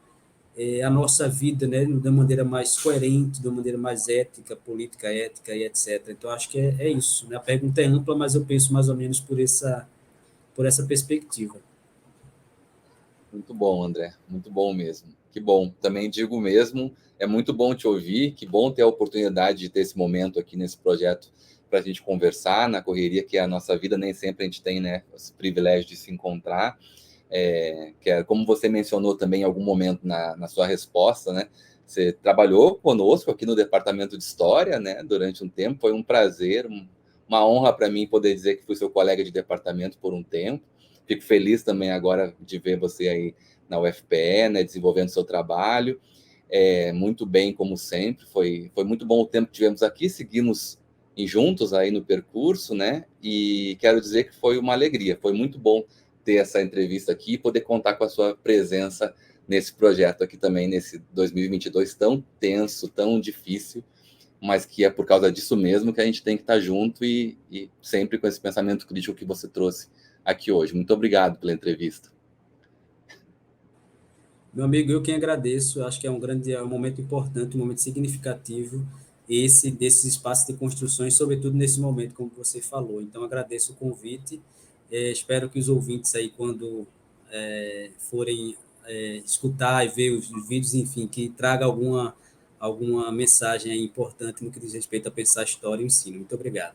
à nossa vida, né, de uma maneira mais coerente, de uma maneira mais ética, política, ética e etc. Então, acho que é isso. Né? A pergunta é ampla, mas eu penso mais ou menos por essa perspectiva. Muito bom, André. Muito bom mesmo. Que bom. Também digo mesmo, é muito bom te ouvir. Que bom ter a oportunidade de ter esse momento aqui nesse projeto para a gente conversar na correria que é a nossa vida. Nem sempre a gente tem, né, esse privilégio de se encontrar. Que é, como você mencionou também em algum momento na sua resposta, né? Você trabalhou conosco aqui no Departamento de História, né? Durante um tempo. Foi um prazer, uma honra para mim poder dizer que fui seu colega de departamento por um tempo. Fico feliz também agora de ver você aí na UFPE, né, desenvolvendo seu trabalho. Muito bem, como sempre. Foi muito bom o tempo que tivemos aqui. Seguimos juntos aí no percurso, né? E quero dizer que foi uma alegria. Foi muito bom ter essa entrevista aqui e poder contar com a sua presença nesse projeto aqui também, nesse 2022 tão tenso, tão difícil, mas que é por causa disso mesmo que a gente tem que estar junto e sempre com esse pensamento crítico que você trouxe aqui hoje. Muito obrigado pela entrevista. Meu amigo, eu quem agradeço, acho que é um momento importante, um momento significativo, desses espaços de construções, sobretudo nesse momento, como você falou. Então, agradeço o convite, espero que os ouvintes aí, quando forem escutar e ver os vídeos, enfim, que traga alguma mensagem aí importante no que diz respeito a pensar a história e o ensino. Muito obrigado.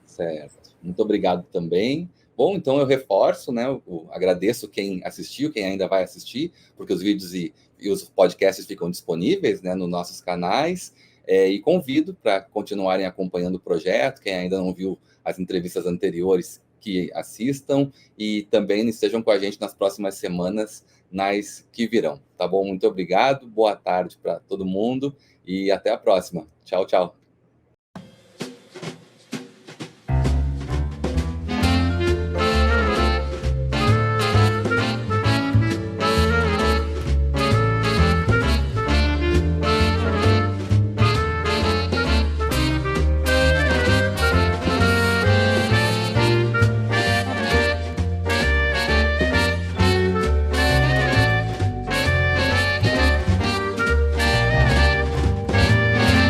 Certo. Muito obrigado também. Bom, então eu reforço, né? Agradeço quem assistiu, quem ainda vai assistir, porque os vídeos e os podcasts ficam disponíveis, né, nos nossos canais. E convido para continuarem acompanhando o projeto, quem ainda não viu as entrevistas anteriores, que assistam e também estejam com a gente nas próximas semanas, nas que virão. Tá bom? Muito obrigado, boa tarde para todo mundo e até a próxima. Tchau, tchau.